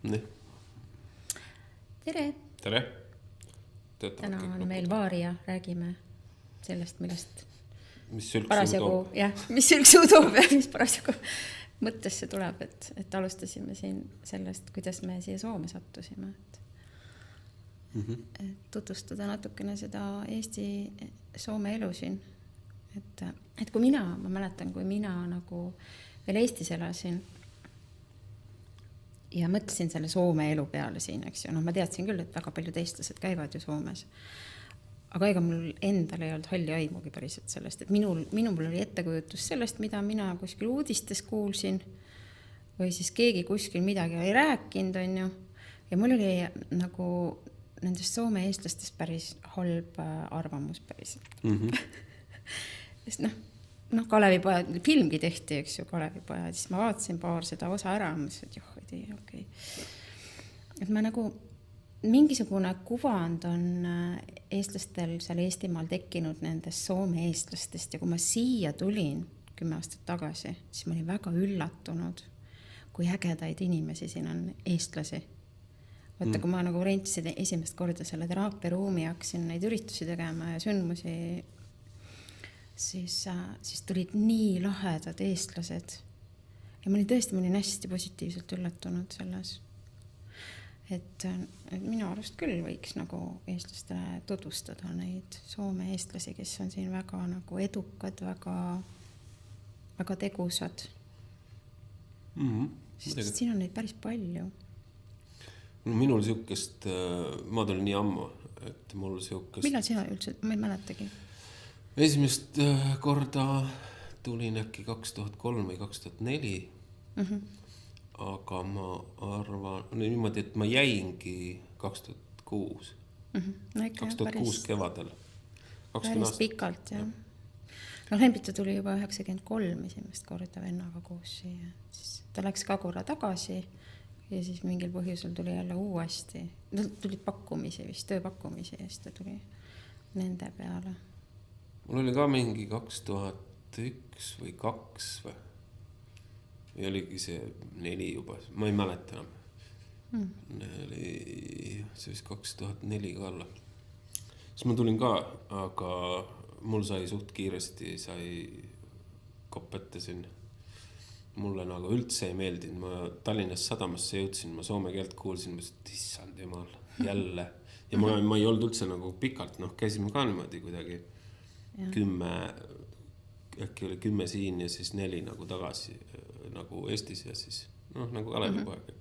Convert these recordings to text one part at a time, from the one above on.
Nii. Tere! Tere! Täna on meil Vaaria, räägime sellest, millest mis sülksuu parasjagu, toob. jah, mis sülksuu toob ja mis parasjagu mõttesse tuleb, et alustasime siin sellest, kuidas me siia Soome sattusime. Et tutvustada natukene seda Eesti-Soome elu siin. Et kui ma mäletan, kui mina nagu veel Eestis elasin ja mõtlesin selle Soome elu peale siin, eks ju. Ma teadsin küll, et väga paljud eestlased käivad ju Soomes. Aga ega mul endal ei olnud halli aimugi päriselt sellest, et minul oli ettekujutus sellest, mida mina kuskil uudistes kuulsin või siis keegi kuskil midagi ei rääkinud, on ju. Ja mul oli nagu nendest Soome eestlastest päris halb arvamus päriselt. Sest Kalevipoja, filmgi tehti, eks ju, Kalevipoja, siis ma vaatasin paar seda osa ära, mõtlesin, et joh, ei tea, okei. Et ma nagu mingisugune kuvand on eestlastel seal Eestimaal tekkinud nendest Soome eestlastest ja kui ma siia tulin 10 aastat tagasi, siis ma olin väga üllatunud, kui ägedaid inimesi siin on eestlasi. Vaata, kui ma nagu rentisin esimest korda selle teraapiaruumi, hakkasin neid üritusi tegema ja sündmusi, siis tulid nii lahedad eestlased. Ja ma olin hästi positiivselt üllatunud selles. Et minu arust küll võiks nagu eestlastele tutvustada neid Soome eestlasi, kes on siin väga nagu edukad, väga, väga tegusad. Sest siin on neid päris palju. Minul siukest, ma tulin nii ammu, et mul siukest... Millal sina üldse, ma ei mäletagi? Esimest korda tulin äkki 2003 või 2004, aga ma arvan, niimoodi, et ma jäingi 2006. 2006 kevadel. Päris pikalt, jah. Lembitu tuli juba 93 esimest korda vennaga koos siia. Siis ta läks Kagura tagasi ja siis mingil põhjusel tuli jälle uuesti. Tulid pakkumisi, vist tööpakkumisi ja siis ta tuli nende peale. Mul oli ka mingi 2001 või 2 või oligi see 4 juba, ma ei mäleta enam. See vist 2004 ka alla. Siis ma tulin ka, aga mul sai suht kiiresti, sai koppette sinna. Mulle nagu üldse ei meeldinud, ma Tallinnas sadamasse jõudsin, ma soome keelt kuulsin, et issand jumal, jälle. Ja ma ei olnud üldse nagu pikalt, käisime ka niimoodi kuidagi 10, äkki oli 10 siin ja siis 4 nagu tagasi nagu Eestis ja siis nagu Kalevipoeg.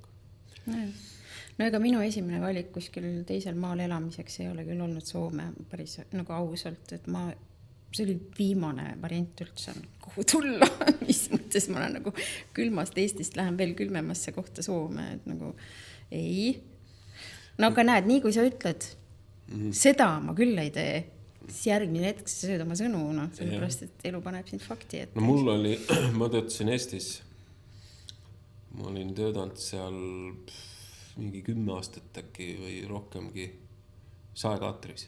No ega minu esimene valik kuskil teisel maal elamiseks ei ole küll olnud Soome päris nagu ausalt, et see oli viimane variant üldse, kuhu tulla, mis mõttes ma olen nagu külmast Eestist lähen veel külmemasse kohta Soome, et nagu ei. No aga näed, nii kui sa ütled, seda ma küll ei tee. Siis järgmine hetk sa sööd oma sõnu, sellepärast, et elu paneb sind fakti ette. No mul oli, ma töötasin Eestis, ma olin töötanud seal mingi 10 aastat äkki või rohkemgi saekaatris.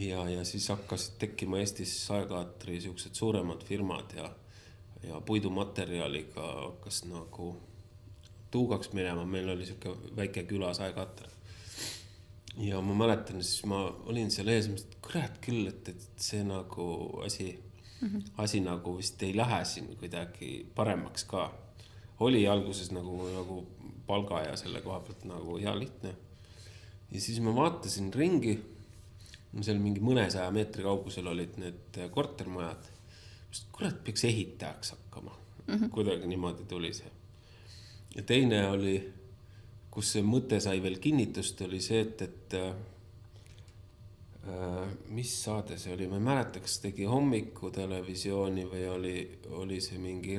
Ja siis hakkasid tekkima Eestis saekaatri siuksed suuremad firmad ja puidumaterjaliga hakkas nagu tuugaks minema, meil oli siuke väike küla saekaater. Ja ma mäletan, siis ma olin seal ees, kurat küll, et see nagu asi nagu vist ei lähe siin kuidagi paremaks ka. Oli alguses nagu palga ja selle koha pealt nagu hea lihtne. Ja siis ma vaatasin ringi, seal mingi mõnesaja meetri kaugusel olid need kortermajad. Kurat, peaks ehitajaks hakkama. Kuidagi niimoodi tuli see. Ja teine oli... kus see mõte sai veel kinnitust, oli see, et mis saade see oli, ma ei mäleta, kas tegi hommiku televisiooni või oli see mingi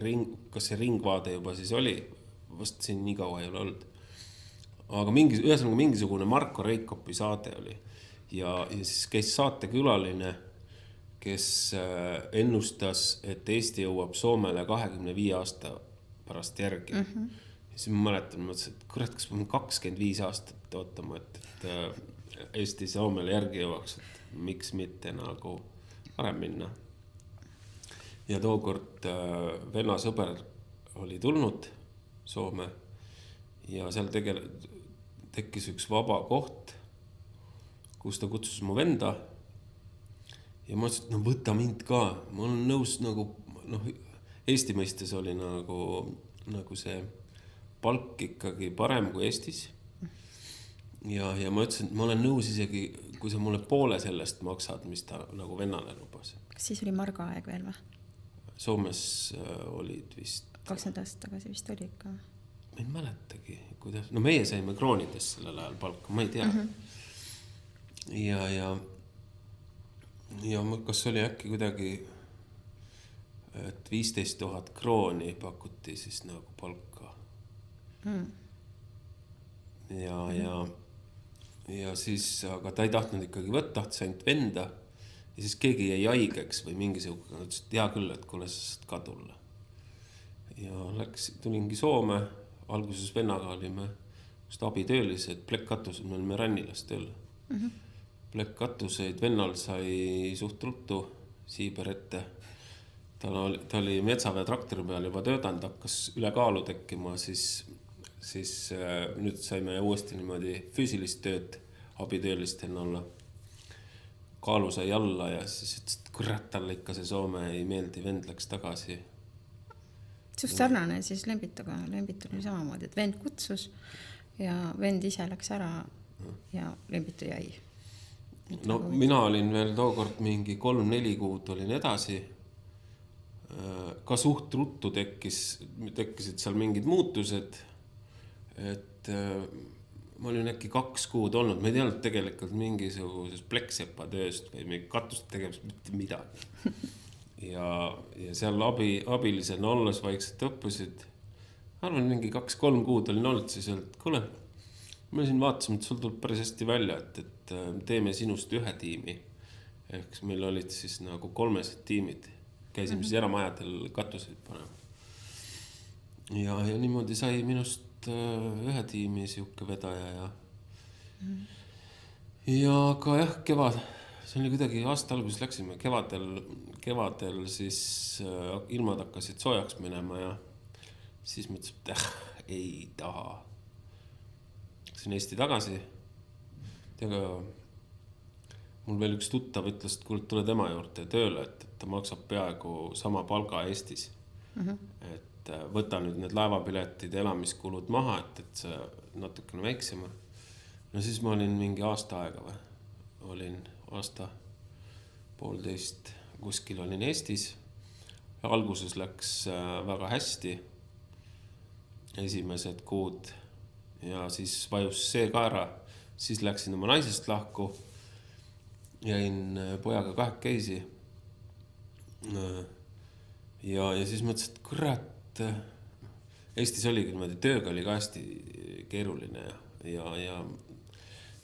kas see ringvaade juba siis oli, vast siin nii kaua ei ole olnud. Aga mingisugune Marko Reikopi saade oli ja siis käis saatekülaline, kes ennustas, et Eesti jõuab Soomele 25 aasta pärast järgi. Siis ma mäletan, mõtlesin, et kurat, kas ma 25 aastat ootama, et Eesti Soomele järgi jõuaks, et miks mitte nagu varem minna. Ja tookord venna sõber oli tulnud Soome ja seal tekkis üks vaba koht, kus ta kutsus mu venda ja ma ütlesin, et no võta mind ka, ma olen nõus nagu, Eesti mõistes oli nagu see palk ikkagi parem kui Eestis ja ma ütlesin, et ma olen nõus isegi, kui sa mulle poole sellest maksad, mis ta nagu vennale lubas. Kas siis oli Margo aeg veel või? Soomes olid vist 20 aastat tagasi vist oli ikka. Ma ei mäletagi, kuidas, meie saime kroonides sellel ajal palka, ma ei tea. Ja kas oli äkki kuidagi, et 15 000 krooni pakuti siis nagu palka. Ja siis, aga ta ei tahtnud ikkagi võtta, tahtis ainult venda. Ja siis keegi jäi haigeks või mingisugune, ütles, et hea küll, et kuule sa saad ka tulla. Ja tulingi Soome, alguses vennaga olime just abitöölised, plekkkatused, me olime Rannilas tööl. Plekkkatuseid vennal sai suht ruttu Siiber ette. Ta oli metsavee traktori peal juba töötanud, hakkas üle kaalu tekkima, siis nüüd saime uuesti niimoodi füüsilist tööd abitöölistena olla. Kaalu sai alla ja siis ütles, et kurat talle ikka see Soome ei meeldi, vend läks tagasi. Just sarnane siis Lembituga. Lembitul oli samamoodi, et vend kutsus ja vend ise läks ära ja Lembitu jäi. No mina olin veel tookord mingi 3-4 kuud olin edasi. Ka suht ruttu tekkisid seal mingid muutused, et ma olin äkki 2 kuud olnud, ma ei teadnud tegelikult mingisuguses pleksepa tööst või mingi katust tegevust mitte midagi. Ja seal abilisena olles vaikselt õppusid. Arvan, mingi 2-3 kuud olin olnud, siis öelnud, kuule, ma siin vaatasime, et sul tuleb päris hästi välja, et teeme sinust ühe tiimi. Ehk meil olid siis nagu 3 tiimid. Käisime siis eramajadel katuseid panema. Ja niimoodi sai minust ühe tiimi siuke vedaja ja ka jah, kevad, see oli kuidagi aasta alguses läksime, kevadel siis ilmad hakkasid soojaks minema ja siis mõtlesin, et ei taha. Läksin Eesti tagasi. Teega, mul veel üks tuttav ütles, et kuule, tule tema juurde tööle, et ta maksab peaaegu sama palga Eestis. Et võta nüüd need laevapiletid ja elamiskulud maha, et see natukene väiksema. No siis ma olin mingi aasta aega või? Olin aasta 1,5 kuskil olin Eestis. Ja alguses läks väga hästi. Esimesed kuud ja siis vajus see ka ära. Siis läksin oma naisest lahku. Jäin pojaga 2 ja siis mõtlesin, et kurat, Eestis oligi niimoodi, tööga oli ka hästi keeruline ja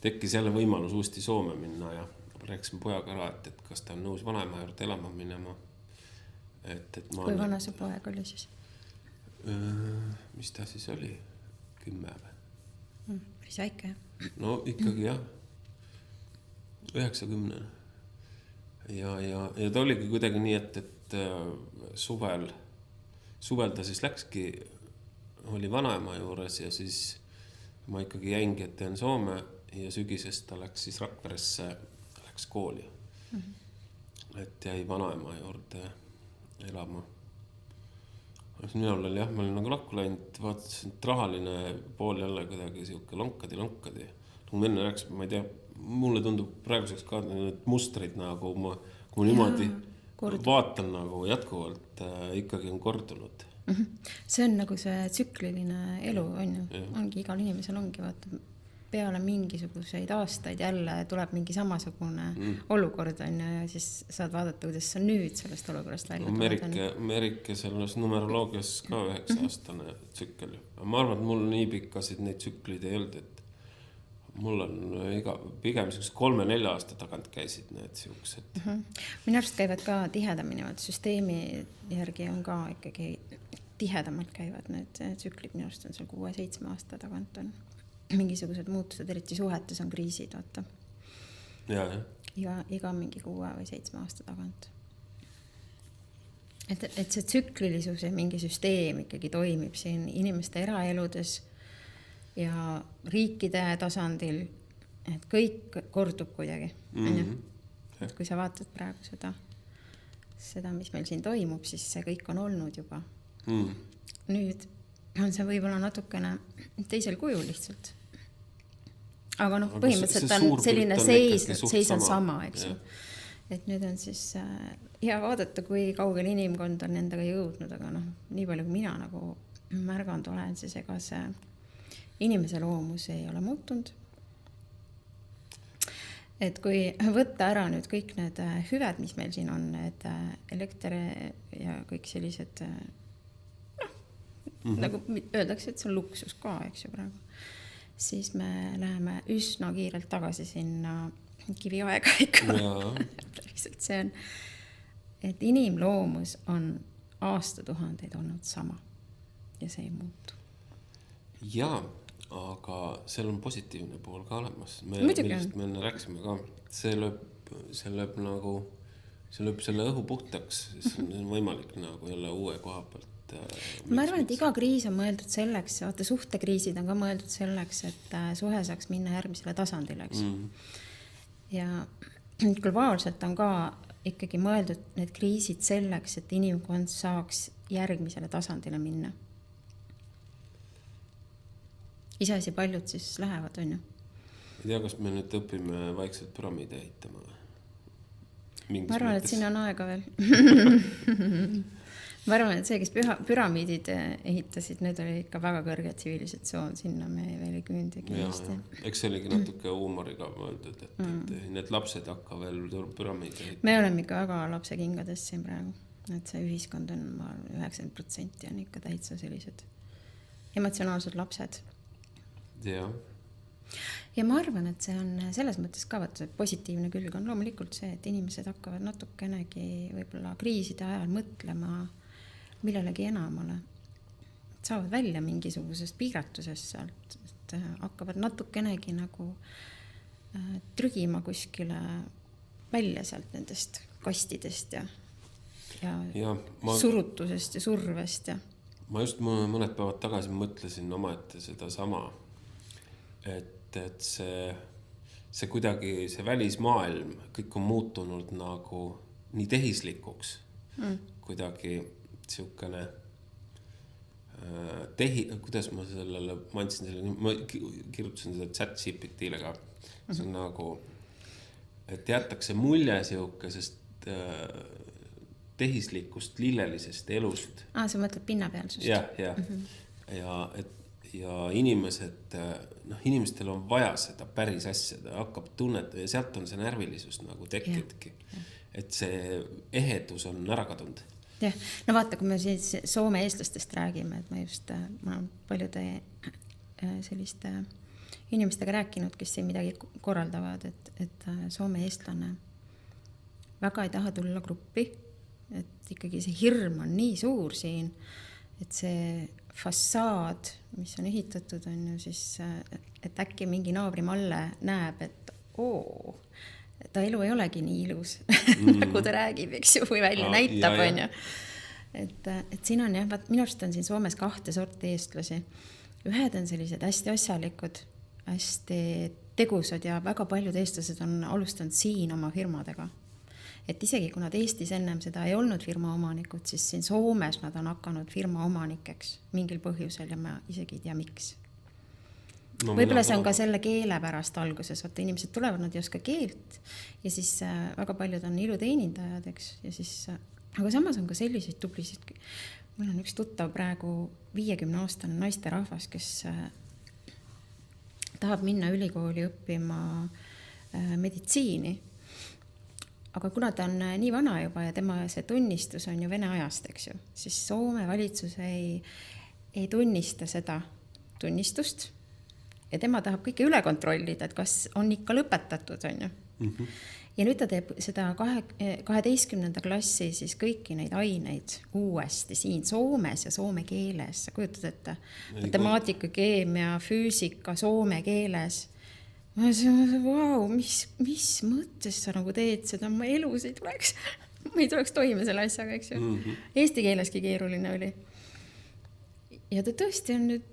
tekkis jälle võimalus uuesti Soome minna ja rääkisime pojaga ära, et kas ta on nõus vanaema juurde elama minema. Kui vana see poeg oli siis? Mis ta siis oli? 10 või? Päris väike, jah? No ikkagi jah. 90. Ja ta oligi kuidagi nii, et suvel ta siis läkski, oli vanaema juures ja siis ma ikkagi jäingi, et teen Soome ja sügisest ta läks siis Rakveresse, läks kooli. Et jäi vanaema juurde elama. Minul oli jah, ma olin nagu lakku läinud, vaatasin, et rahaline pool jälle kuidagi siuke lonkadi. Kui ma enne rääkis, ma ei tea, mulle tundub praeguseks ka need mustrid nagu, kui ma niimoodi vaatan nagu jätkuvalt ikkagi on kordunud. See on nagu see tsükliline elu, on ju. Ongi, igal inimesel ongi, vaata, peale mingisuguseid aastaid jälle tuleb mingi samasugune olukord, on ju, ja siis saad vaadata, kuidas sa nüüd sellest olukorrast välja Amerika selles numeroloogias ka 9-aastane tsükkel. Ma arvan, et mul nii pikkasid neid tsüklid ei olnud, et mul on pigem 3-4 aasta tagant käisid need siuksed. Minu arust käivad ka tihedamini, süsteemi järgi on ka ikkagi tihedamalt käivad need tsüklid, minu arust on seal 6-7 aasta tagant on mingisugused muutused, eriti suhetes on kriisid, vaata. Ja iga mingi 6 või 7 aasta tagant. Et see tsüklilisus ja mingi süsteem ikkagi toimib siin inimeste eraeludes ja riikide tasandil, et kõik kordub kuidagi. Et kui sa vaatad praegu seda, mis meil siin toimub, siis see kõik on olnud juba. Nüüd on see võib-olla natukene teisel kujul lihtsalt. Aga põhimõtteliselt on selline seis on sama, eks ju. Et nüüd on siis hea vaadata, kui kaugel inimkond on nendega jõudnud, aga nii palju kui mina nagu märganud olen, siis ega see inimese loomus ei ole muutunud. Et kui võtta ära nüüd kõik need hüved, mis meil siin on, need elekter ja kõik sellised, nagu öeldakse, et see on luksus ka, eks ju praegu, siis me läheme üsna kiirelt tagasi sinna kiviaega ikka. See on, et inimloomus on aastatuhandeid olnud sama ja see ei muutu. Jaa, aga seal on positiivne pool ka olemas. Millest me rääksime ka. See lööb selle õhu puhtaks, siis on võimalik nagu jälle uue koha pealt. Ma arvan, et iga kriis on mõeldud selleks, vaata suhtekriisid on ka mõeldud selleks, et suhe saaks minna järgmisele tasandile. Ja globaalselt on ka ikkagi mõeldud need kriisid selleks, et inimkond saaks järgmisele tasandile minna. Iseasi paljud siis lähevad, on ju. Ei tea, kas me nüüd õpime vaikselt püramiide ehitama? Ma arvan, et siin on aega veel. Ma arvan, et see, kes püramiidid ehitasid, need oli ikka väga kõrge tsivilisatsioon, sinna me veel ei küündegi. Eks see oligi natuke huumoriga mõeldud, et need lapsed hakka veel püramiide ehitama. Me oleme ikka väga lapsekingades siin praegu, et see ühiskond on 90% on ikka täitsa sellised emotsionaalsed lapsed. Ja ma arvan, et see on selles mõttes ka positiivne külg on loomulikult see, et inimesed hakkavad natukenegi võib-olla kriiside ajal mõtlema millelegi enamale. Saavad välja mingisugusest piiratusest sealt, et hakkavad natukenegi nagu trügima kuskile välja sealt nendest kastidest ja surutusest ja survest. Ma just mõned päevad tagasi mõtlesin omaette seda sama, et see kuidagi, see välismaailm, kõik on muutunud nagu nii tehislikuks, kuidagi siukene kuidas ma sellele, ma kirjutasin seda ChatGPT-le ka, see on nagu, et jätakse mulje siukesest tehislikust lillelisest elust. Sa mõtled pinnapealsust? Ja inimestel on vaja seda päris asja, ta hakkab tunnetama ja sealt on see närvilisus nagu tekkidki. Et see ehedus on ära kadunud. Jah, no vaata, kui me siis Soome eestlastest räägime, et ma olen paljude selliste inimestega rääkinud, kes siin midagi korraldavad, et Soome eestlane väga ei taha tulla gruppi, et ikkagi see hirm on nii suur siin, et see fassaad, mis on ehitatud, on ju siis, et äkki mingi naabri Malle näeb, et ta elu ei olegi nii ilus, nagu ta räägib, eks ju, või välja näitab, on ju. Et siin on jah, minu arust on siin Soomes 2 sorti eestlasi. Ühed on sellised hästi asjalikud, hästi tegusad ja väga paljud eestlased on alustanud siin oma firmadega. Et isegi kui nad Eestis ennem seda ei olnud firma omanikud, siis siin Soomes nad on hakanud firma omanikeks mingil põhjusel ja ma isegi ei tea miks. Võib-olla see on ka selle keele pärast alguses, vaata inimesed tulevad, nad ei oska keelt ja siis väga paljud on iluteenindajad, eks, ja siis, aga samas on ka selliseid tublisid. Mul on üks tuttav praegu 50-aastane naisterahvas, kes tahab minna ülikooli õppima meditsiini. Aga kuna ta on nii vana juba ja tema see tunnistus on ju Vene ajast, eks ju, siis Soome valitsus ei tunnista seda tunnistust ja tema tahab kõike üle kontrollida, et kas on ikka lõpetatud, on ju. Ja nüüd ta teeb seda 12. klassi siis kõiki neid aineid uuesti siin Soomes ja soome keeles. Sa kujutad, et matemaatika, keemia, füüsika soome keeles. Ma wow, mis mõttes sa nagu teed seda, ma elus ei tuleks toime selle asjaga, eks ju. Eesti keeleski keeruline oli. Ja ta tõesti on nüüd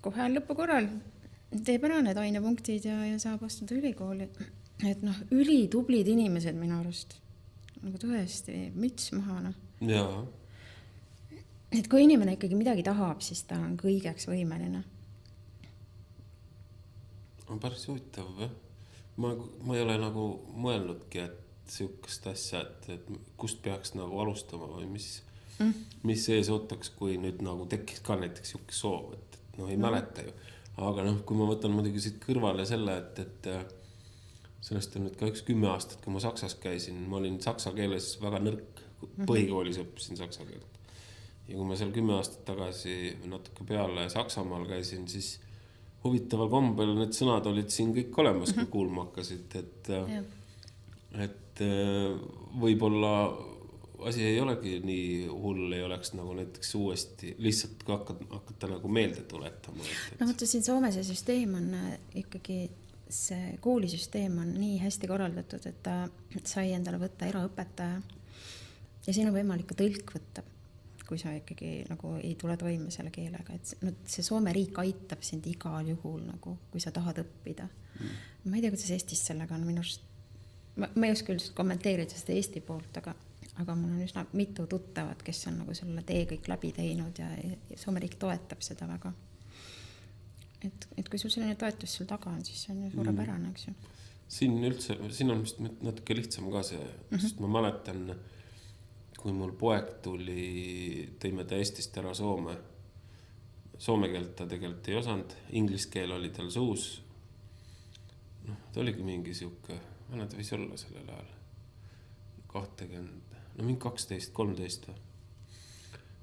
kohe lõpukorral teeb ära need ainepunktid ja saab astuda ülikooli. Et noh, ülitublid inimesed minu arust. Nagu tõesti, müts maha, noh. Jaa. Et kui inimene ikkagi midagi tahab, siis ta on kõigeks võimeline. On päris huvitav, jah. Ma ei ole nagu mõelnudki, et sihukest asja, et kust peaks nagu alustama või mis ees ootaks, kui nüüd nagu tekkis ka näiteks sihukest soov, et noh, ei mäleta ju. Aga noh, kui ma võtan muidugi siit kõrvale selle, et sellest on nüüd ka 10 aastat, kui ma Saksas käisin, ma olin saksa keeles väga nõrk, põhikoolis õppisin saksa keelt. Ja kui ma seal 10 aastat tagasi natuke peale Saksamaal käisin, siis huvitaval kombel need sõnad olid siin kõik olemas, kui kuulma hakkasid, et võib-olla asi ei olegi nii hull, ei oleks nagu näiteks uuesti lihtsalt hakata nagu meelde tuletama. No võtta siin Soomes see süsteem on ikkagi, see koolisüsteem on nii hästi korraldatud, et ta sai endale võtta eraõpetaja ja siin on võimalik ka tõlk võtta, kui sa ikkagi nagu ei tule toime selle keelega, et no, see Soome riik aitab sind igal juhul, nagu, kui sa tahad õppida. Ma ei tea, kuidas Eestis sellega on minust, ma ei oska üldiselt kommenteerida seda Eesti poolt, aga mul on üsna mitu tuttavat, kes on nagu selle tee kõik läbi teinud ja Soome riik toetab seda väga. Et kui sul selline toetus sul taga on, siis see on ju suurepärane, eks ju. Siin on vist natuke lihtsam ka see, sest ma mäletan, kui mul poeg tõime ta Eestist ära Soome. Soome keelt ta tegelikult ei osanud, inglise keel oli tal suus. No, ta oligi mingi siuke, mõned võis olla sellel ajal 20, no mingi 12, 13.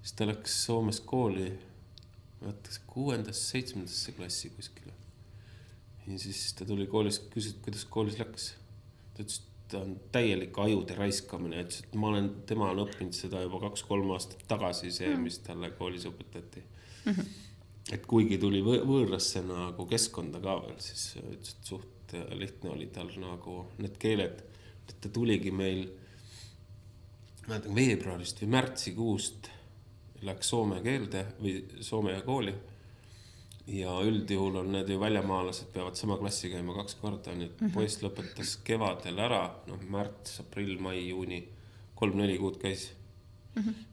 Siis ta läks Soomes kooli, 6., 7. klassi kuskile. Ja siis ta tuli koolis, küsis, kuidas koolis läks. Ta ütles, et ta on täielik ajude raiskamine. Ütles, et tema on õppinud seda juba 2-3 aastat tagasi, see, mis talle koolis õpetati. Et kuigi tuli võõrasse nagu keskkonda ka veel, siis ütles, et suht lihtne oli tal nagu need keeled. Et ta tuligi meil veebruarist või märtsikuust läks soome keelde või soome kooli ja üldjuhul on need ju väljamaalased peavad sama klassi käima 2 korda, nii et poiss lõpetas kevadel ära, märts, aprill, mai, juuni, 3-4 kuud käis.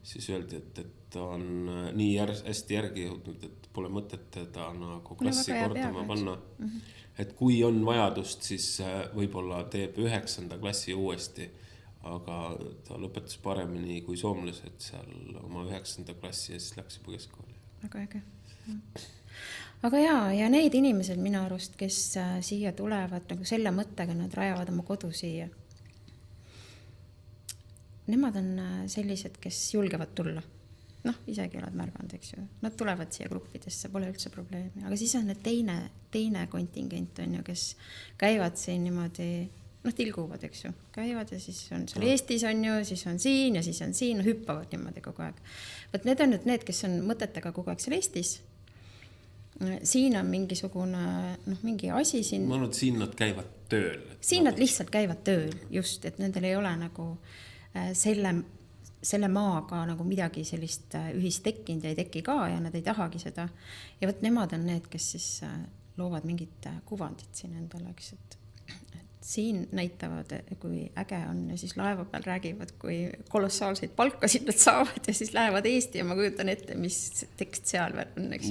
Siis öeldi, et ta on nii hästi järgi jõudnud, et pole mõtet teda nagu klassi kordama panna. Et kui on vajadust, siis võib-olla teeb 9. klassi uuesti, aga ta lõpetas paremini kui soomlased seal oma 9. klassi ja siis läks juba keskkooli. Väga äge. Aga ja need inimesed minu arust, kes siia tulevad nagu selle mõttega, nad rajavad oma kodu siia. Nemad on sellised, kes julgevad tulla. Noh, isegi oled märganud, eks ju. Nad tulevad siia gruppidesse, pole üldse probleemi. Aga siis on need teine kontingent, on ju, kes käivad siin niimoodi, noh, tilguvad, eks ju. Käivad ja siis on seal Eestis on ju, siis on siin ja siis on siin, hüppavad niimoodi kogu aeg. Võt need on nüüd need, kes on mõtetega kogu aeg seal Eestis. Siin on mingisugune, noh, mingi asi siin. Ma arvan, et siin nad käivad tööl. Siin nad lihtsalt käivad tööl, just, et nendel ei ole nagu selle maaga nagu midagi sellist ühist tekkinud ja ei teki ka ja nad ei tahagi seda. Ja võt nemad on need, kes siis loovad mingit kuvandit siin endale, eks, et siin näitavad, kui äge on ja siis laeva peal räägivad, kui kolossaalseid palkasid nad saavad ja siis lähevad Eesti ja ma kujutan ette, mis tekst seal veel on, eks.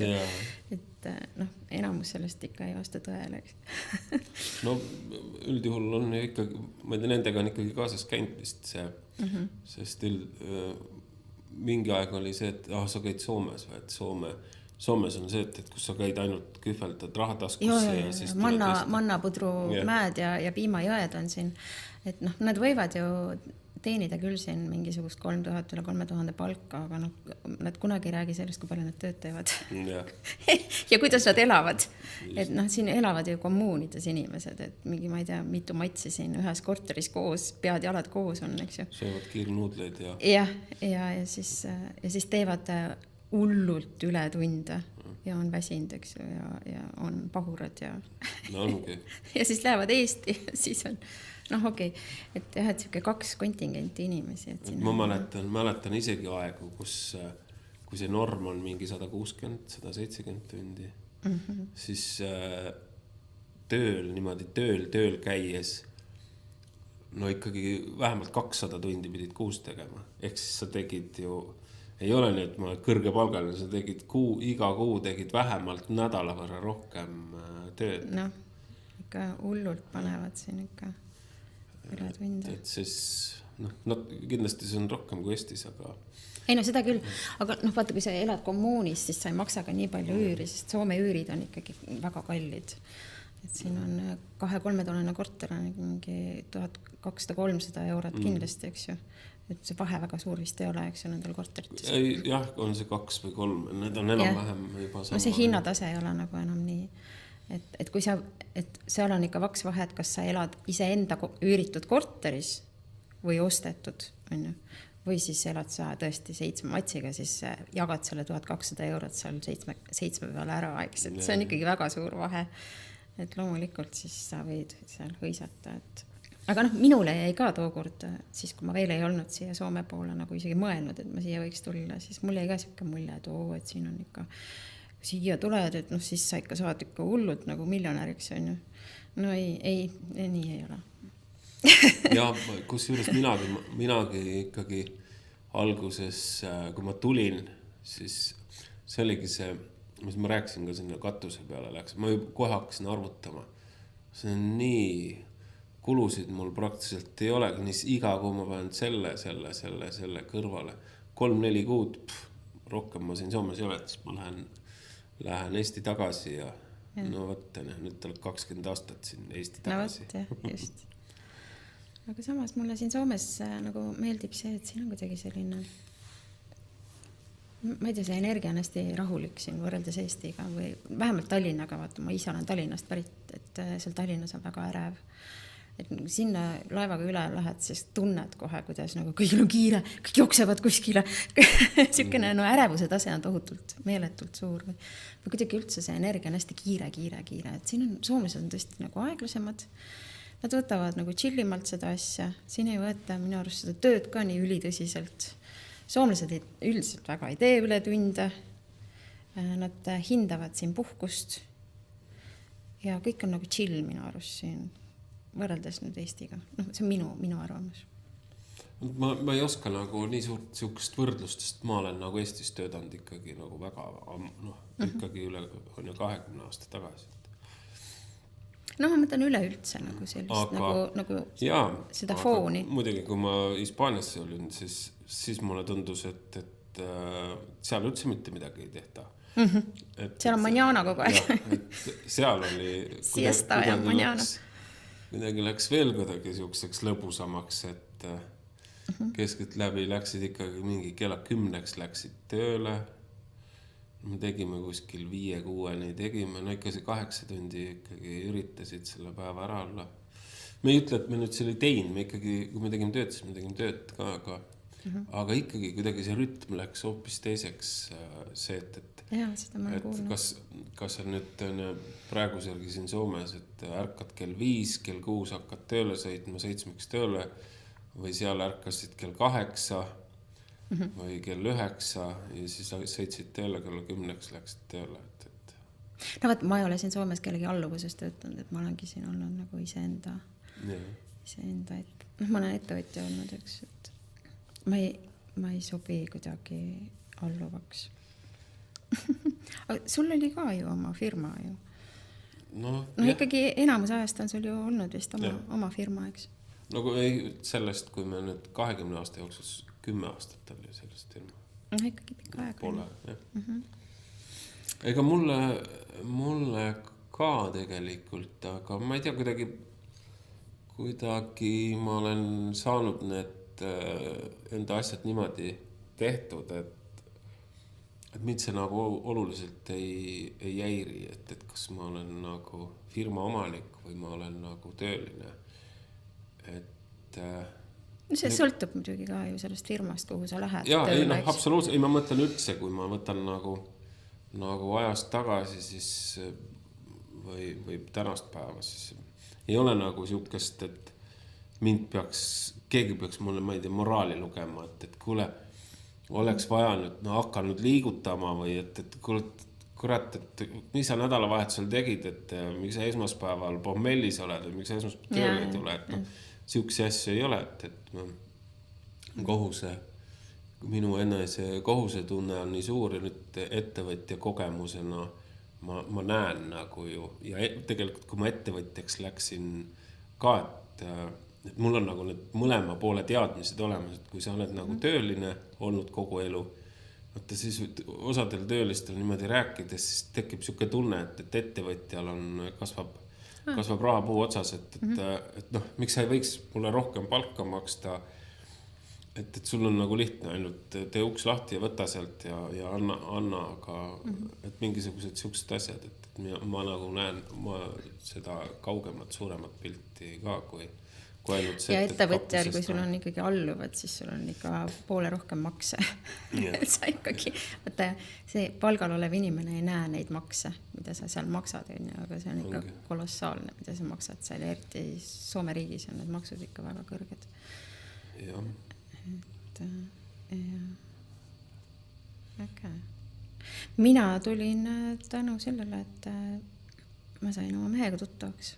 Et noh, enamus sellest ikka ei vasta tõele, eks. No üldjuhul on ju ikkagi, ma ei tea, nendega on ikkagi kaasas käinud vist see, sest mingi aeg oli see, et sa käid Soomes või, et Soomes on see, et kus sa käid ainult kühveldad rahataskusse ja siis Mannapudru mäed ja piimajõed on siin, et noh, nad võivad ju teenida küll siin mingisugust 3000 üle 3000 palka, aga noh, nad kunagi ei räägi sellest, kui palju nad tööd teevad. Ja kuidas nad elavad. Et noh, siin elavad ju kommuunides inimesed, et mingi, ma ei tea, mitu matsi siin ühes korteris koos, pead jalad koos on, eks ju. Söövad kiirnuudleid ja siis teevad hullult üle tunde ja on väsinud, eks ju, ja on pahurad ja no ongi. Ja siis lähevad Eesti ja siis on noh, okei, et jah, et siuke 2 kontingenti inimesi. Ma mäletan isegi aegu, kui see norm on mingi 160, 170 tundi. siis tööl käies, no ikkagi vähemalt 200 tundi pidid kuus tegema. Ehk siis sa tegid ju, ei ole nii, et ma olen kõrgepalgaline, sa tegid iga kuu tegid vähemalt nädala võrra rohkem tööd. Noh, ikka hullult panevad siin ikka üle tunde. Et siis, noh, kindlasti see on rohkem kui Eestis, aga... Ei no seda küll, aga noh, vaata, kui sa elad kommuunis, siis sa ei maksa ka nii palju üüri, sest Soome üürid on ikkagi väga kallid. Et siin on 2-3 tollane korter on mingi 1200-300 eurot kindlasti, eks ju. Et see vahe väga suur vist ei ole, eks ju, nendel korterites. Jah, on see 2 või 3, need on enam-vähem juba sama. No see hinnatase ei ole nagu enam nii. Et kui et seal on ikka vaks vahe, et kas sa elad iseenda üüritud korteris või ostetud, on ju. Või siis elad sa tõesti 7 matsiga, siis jagad selle 1200 eurot seal 7 peale ära, eks. Et see on ikkagi väga suur vahe. Et loomulikult siis sa võid seal hõisata. Aga noh, minule jäi ka tookord, siis kui ma veel ei olnud siia Soome poole nagu isegi mõelnud, et ma siia võiks tulla, siis mul jäi ka siuke mulje, et siin on ikka, siia tuled, et noh, siis sa ikka saad ikka hullult nagu miljonäriks, on ju. No ei, nii ei ole. Ja kusjuures minagi ikkagi alguses, kui ma tulin, siis see oligi see, mis ma rääkisin ka sinna katuse peale läks. Ma kohe hakkasin arvutama. See on nii, kulusid mul praktiliselt ei olegi, nii iga kuu ma panen selle kõrvale. 3-4 kuud, rohkem ma siin Soomes ei ole, et siis ma lähen Eesti tagasi ja no võtta, nüüd tuleb 20 aastat siin Eesti tagasi. No võtta, just. Aga samas mulle siin Soomes nagu meeldib see, et siin on kuidagi selline, ma ei tea, see energia on hästi rahulik siin võrreldes Eestiga või vähemalt Tallinnaga, vaata, ma ise olen Tallinnast pärit, et seal Tallinnas on väga ärev. Et sinna laevaga üle lähed, siis tunned kohe, kuidas nagu kõigil on kiire, kõik jooksevad kuskile. Siukene ärevuse tase on tohutult, meeletult suur. Või kuidagi üldse see energia on hästi kiire. Et siin on, soomlased on tõesti nagu aeglasemad. Nad võtavad nagu chillimalt seda asja. Siin ei võeta minu arust seda tööd ka nii ülitõsiselt. Soomlased üldiselt väga ei tee üle tunde. Nad hindavad siin puhkust. Ja kõik on nagu chill minu arust siin võrreldes nüüd Eestiga. No, see on minu arvamus. Ma ei oska nagu nii suurt siukest võrdlust, sest ma olen nagu Eestis töötanud ikkagi nagu väga, ikkagi üle on ju 20 aasta tagasi. No ma mõtlen üleüldse nagu sellist, nagu seda fooni. Muidugi, kui ma Hispaaniasse olin, siis mulle tundus, et seal üldse mitte midagi ei tehta. Seal on manjana kogu aeg. Seal oli Siesta ja manjana. Kuidagi läks veel kuidagi siukseks lõbusamaks, et keskelt läbi läksid ikkagi mingi kella 10 läksid tööle. Me tegime kuskil 5-6 tegime, no ikka see 8 tundi ikkagi üritasid selle päeva ära olla. Me ei ütle, et me nüüd selle ei teinud, me ikkagi, kui me tegime tööd, siis me tegime tööd ka. Aga ikkagi kuidagi see rütm läks hoopis teiseks see, et kas on nüüd praegu selgi siin Soomes, et ärkad kell 5, kell 6 hakkad tööle sõitma 7 tööle või seal ärkasid kell 8 või kell 9 ja siis sõitsid tööle, kell 10 läksid tööle. No vaat, ma ei ole siin Soomes kellegi alluvuses töötanud, et ma olengi siin olnud nagu iseenda, et ma olen ettevõtja olnud, eks, et ma ei sobi kuidagi alluvaks. Sul oli ka ju oma firma ju. No ikkagi enamus ajast on sul ju olnud vist oma firma, eks? Nagu ei sellest, kui me nüüd 20 aasta jooksul 10 aastat oli sellest firma. No ikkagi pikka aega. Pole, jah. Ega mulle ka tegelikult, aga ma ei tea, kuidagi ma olen saanud need enda asjad niimoodi tehtud, et mind see nagu oluliselt ei jäiri, et kas ma olen nagu firma omanik või ma olen nagu tööline. See sõltub muidugi ka ju sellest firmast, kuhu sa lähed. Jaa, absoluutselt. Ma mõtlen üldse, kui ma võtan nagu ajast tagasi, siis või tänast päeva, siis ei ole nagu siukest, et keegi peaks mulle, ma ei tea, moraali lugema, et kuule, oleks vaja nüüd, hakka nüüd liigutama või et kurat, et mis sa nädalavahetusel tegid, et miks sa esmaspäeval pommellis oled, või miks sa esmaspäeval tööle ei tule, et siukse asju ei ole, et kohuse, minu enese kohusetunne on nii suur ja nüüd ettevõtja kogemusena ma näen nagu ju, ja tegelikult kui ma ettevõtjaks läksin ka, et mul on nagu need mõlema poole teadmised olemas, et kui sa oled nagu tööline olnud kogu elu, et siis osadel töölistel niimoodi rääkides, siis tekib siuke tunne, et ettevõtjal kasvab rahapuu otsas, et miks sa ei võiks mulle rohkem palka maksta, et sul on nagu lihtne ainult tee uks lahti ja võta sealt ja anna, aga et mingisugused siuksed asjad, et ma nagu näen seda kaugemat, suuremat pilti ka, kui ainult see. Ja ettevõtjal, kui sul on ikkagi alluvad, siis sul on ikka poole rohkem makse. Sa ikkagi, võtta, see palgal olev inimene ei näe neid makse, mida sa seal maksad, aga see on ikka kolossaalne, mida sa maksad seal, eriti Soome riigis on need maksud ikka väga kõrged. Jah. Okay. Mina tulin tänu sellele, et ma sain oma mehega tuttavaks.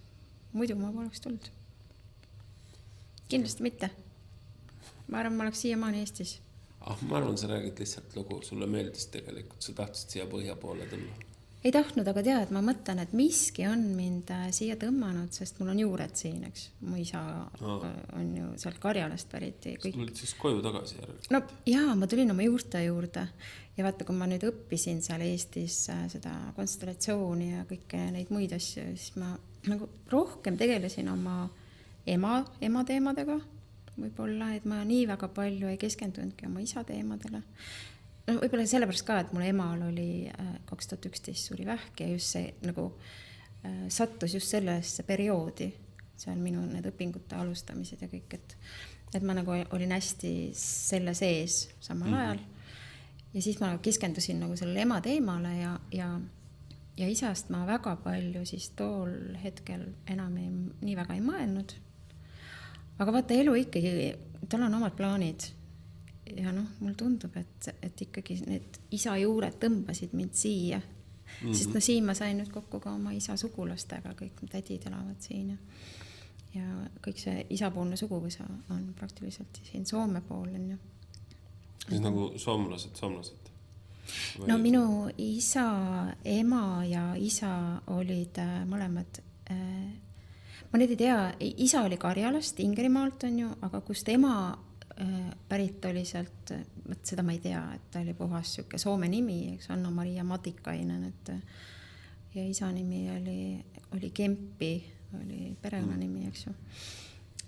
Muidu ma poleks tulnud. Kindlasti mitte. Ma arvan, ma oleks siiamaani Eestis. Ma arvan, sa räägid lihtsalt lugu. Sulle meeldis tegelikult. Sa tahtsid siia põhja poole tulla. Ei tahtnud, aga tead, ma mõtlen, et miski on mind siia tõmmanud, sest mul on juured siin, eks. Mu isa on ju sealt Karjalast pärit. Sa tulid siis koju tagasi järelikult? No jaa, ma tulin oma juurte juurde. Ja vaata, kui ma nüüd õppisin seal Eestis seda konstellatsiooni ja kõike neid muid asju, siis ma nagu rohkem tegelesin oma ema teemadega. Võib-olla, et ma nii väga palju ei keskendunudki oma isa teemadele. No, võib-olla sellepärast ka, et mul emal oli 2011 suri vähk ja just see nagu sattus just sellesse perioodi. See on minu need õpingute alustamised ja kõik, et ma nagu olin hästi selle sees samal ajal. Ja siis ma keskendusin nagu sellele ema teemale ja isast ma väga palju siis tool hetkel enam nii väga ei mõelnud. Aga vaata, elu ikkagi, tal on omad plaanid. Ja mul tundub, et ikkagi need isa juured tõmbasid mind siia. Sest siin ma sain nüüd kokku ka oma isa sugulastega, kõik tädid elavad siin. Ja kõik see isapoolne suguvõsa on praktiliselt siin Soome pool. Siis nagu soomlased? No minu isa, ema ja isa olid mõlemad, ma nüüd ei tea, isa oli Karjalast, Ingerimaalt on ju, aga kust ema pärit oli sealt, seda ma ei tea, et ta oli puhas siuke Soome nimi, eks Anna-Maria Matikainen, ja isa nimi oli Kempi, oli perekonnanimi, eks ju.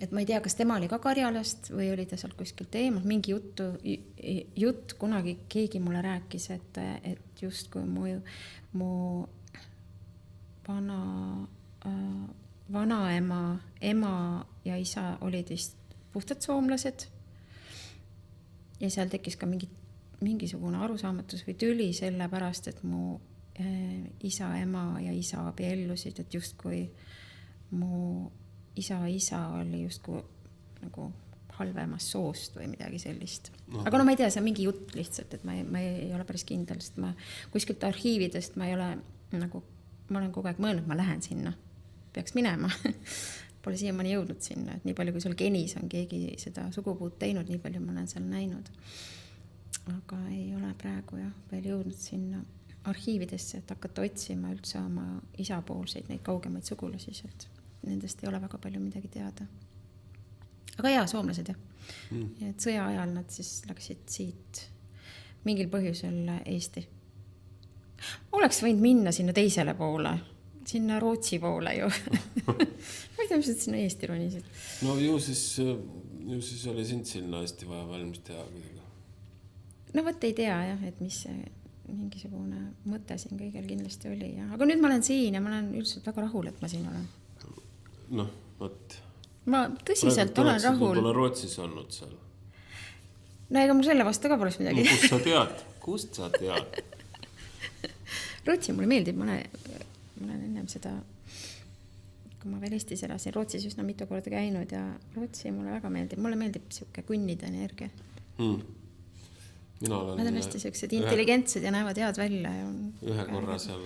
Et ma ei tea, kas tema oli ka Karjalast või oli ta sealt kuskilt eemal, mingi jutt kunagi keegi mulle rääkis, et just kui mu vanaema, ema ja isa olid vist puhtad soomlased. Ja seal tekkis ka mingisugune arusaamatus või tüli selle pärast, et mu isa, ema ja isa abiellusid, et just kui mu isa oli justkui nagu halvemas soost või midagi sellist. Aga no ma ei tea, see on mingi jutt lihtsalt, et ma ei ole päris kindel, sest ma kuskilt arhiividest ma ei ole nagu, ma olen kogu aeg mõelnud, ma lähen sinna, peaks minema. Pole siiamaani jõudnud sinna, et nii palju, kui sul genis on keegi seda sugupuud teinud, nii palju ma olen seal näinud. Aga ei ole praegu veel jõudnud sinna arhiividesse, et hakata otsima üldse oma isapoolseid neid kaugemaid sugulasi sealt. Nendest ei ole väga palju midagi teada. Aga jaa, soomlased jah. Et sõja ajal nad siis läksid siit mingil põhjusel Eesti. Oleks võinud minna sinna teisele poole, sinna Rootsi poole ju. Ma ei tea, mis sinna Eesti ronisid. No ju siis oli sind sinna hästi vaja valmis teha. No võt ei tea jah, et mis mingisugune mõte siin kõigel kindlasti oli. Ja. Aga nüüd ma olen siin ja ma olen üldiselt väga rahul, et ma siin olen. No, võt. Ma tõsiselt olen rahul. Pole Rootsis olnud seal. No ega mul selle vastu ka poleks midagi. No, kust sa tead? Rootsi mulle meeldib, ma olen ennem seda, kui ma veel Eestis elasin, Rootsis üsna mitu korda käinud ja Rootsi mulle väga meeldib. Mulle meeldib siuke kunnide energia. Nad on hästi sellised intelligentsed ja näevad head välja. Ja ühe korra seal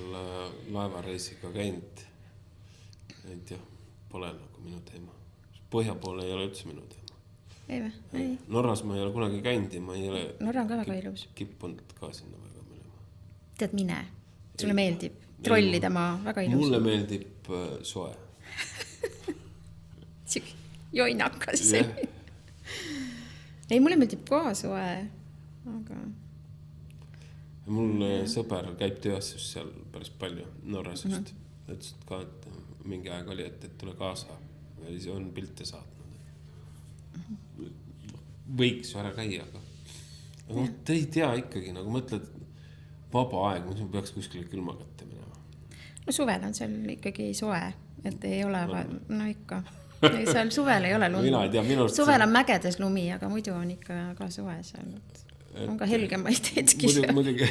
laevareisiga käinud. Et jah, pole nagu minu teema. Põhja poole ei ole üldse minu teema. Ei või? Ei. Norras ma ei ole kunagi käinud ja ma ei ole Norra on ka väga ilus. Kippunud ka sinna väga minema. Tead, mine. Sulle meeldib trollida maa, väga ilus. Mulle meeldib soe. Joinakas. Ei, mulle meeldib ka soe, aga... Mul sõber käib tööassus seal päris palju Norras just. Ütles ka, et mingi aeg oli, et tule kaasa. Ja siis on pilte saatnud. Võiks ära käia, aga te ei tea ikkagi, nagu mõtled vaba aeg, mis ma peaks kuskile külma kätte minema. No suvel on seal ikkagi soe, et ei ole, no ikka. Seal suvel ei ole lund. Suvel on mägedes lumi, aga muidu on ikka ka soe seal. On ka helgemaid hetki seal. Muidugi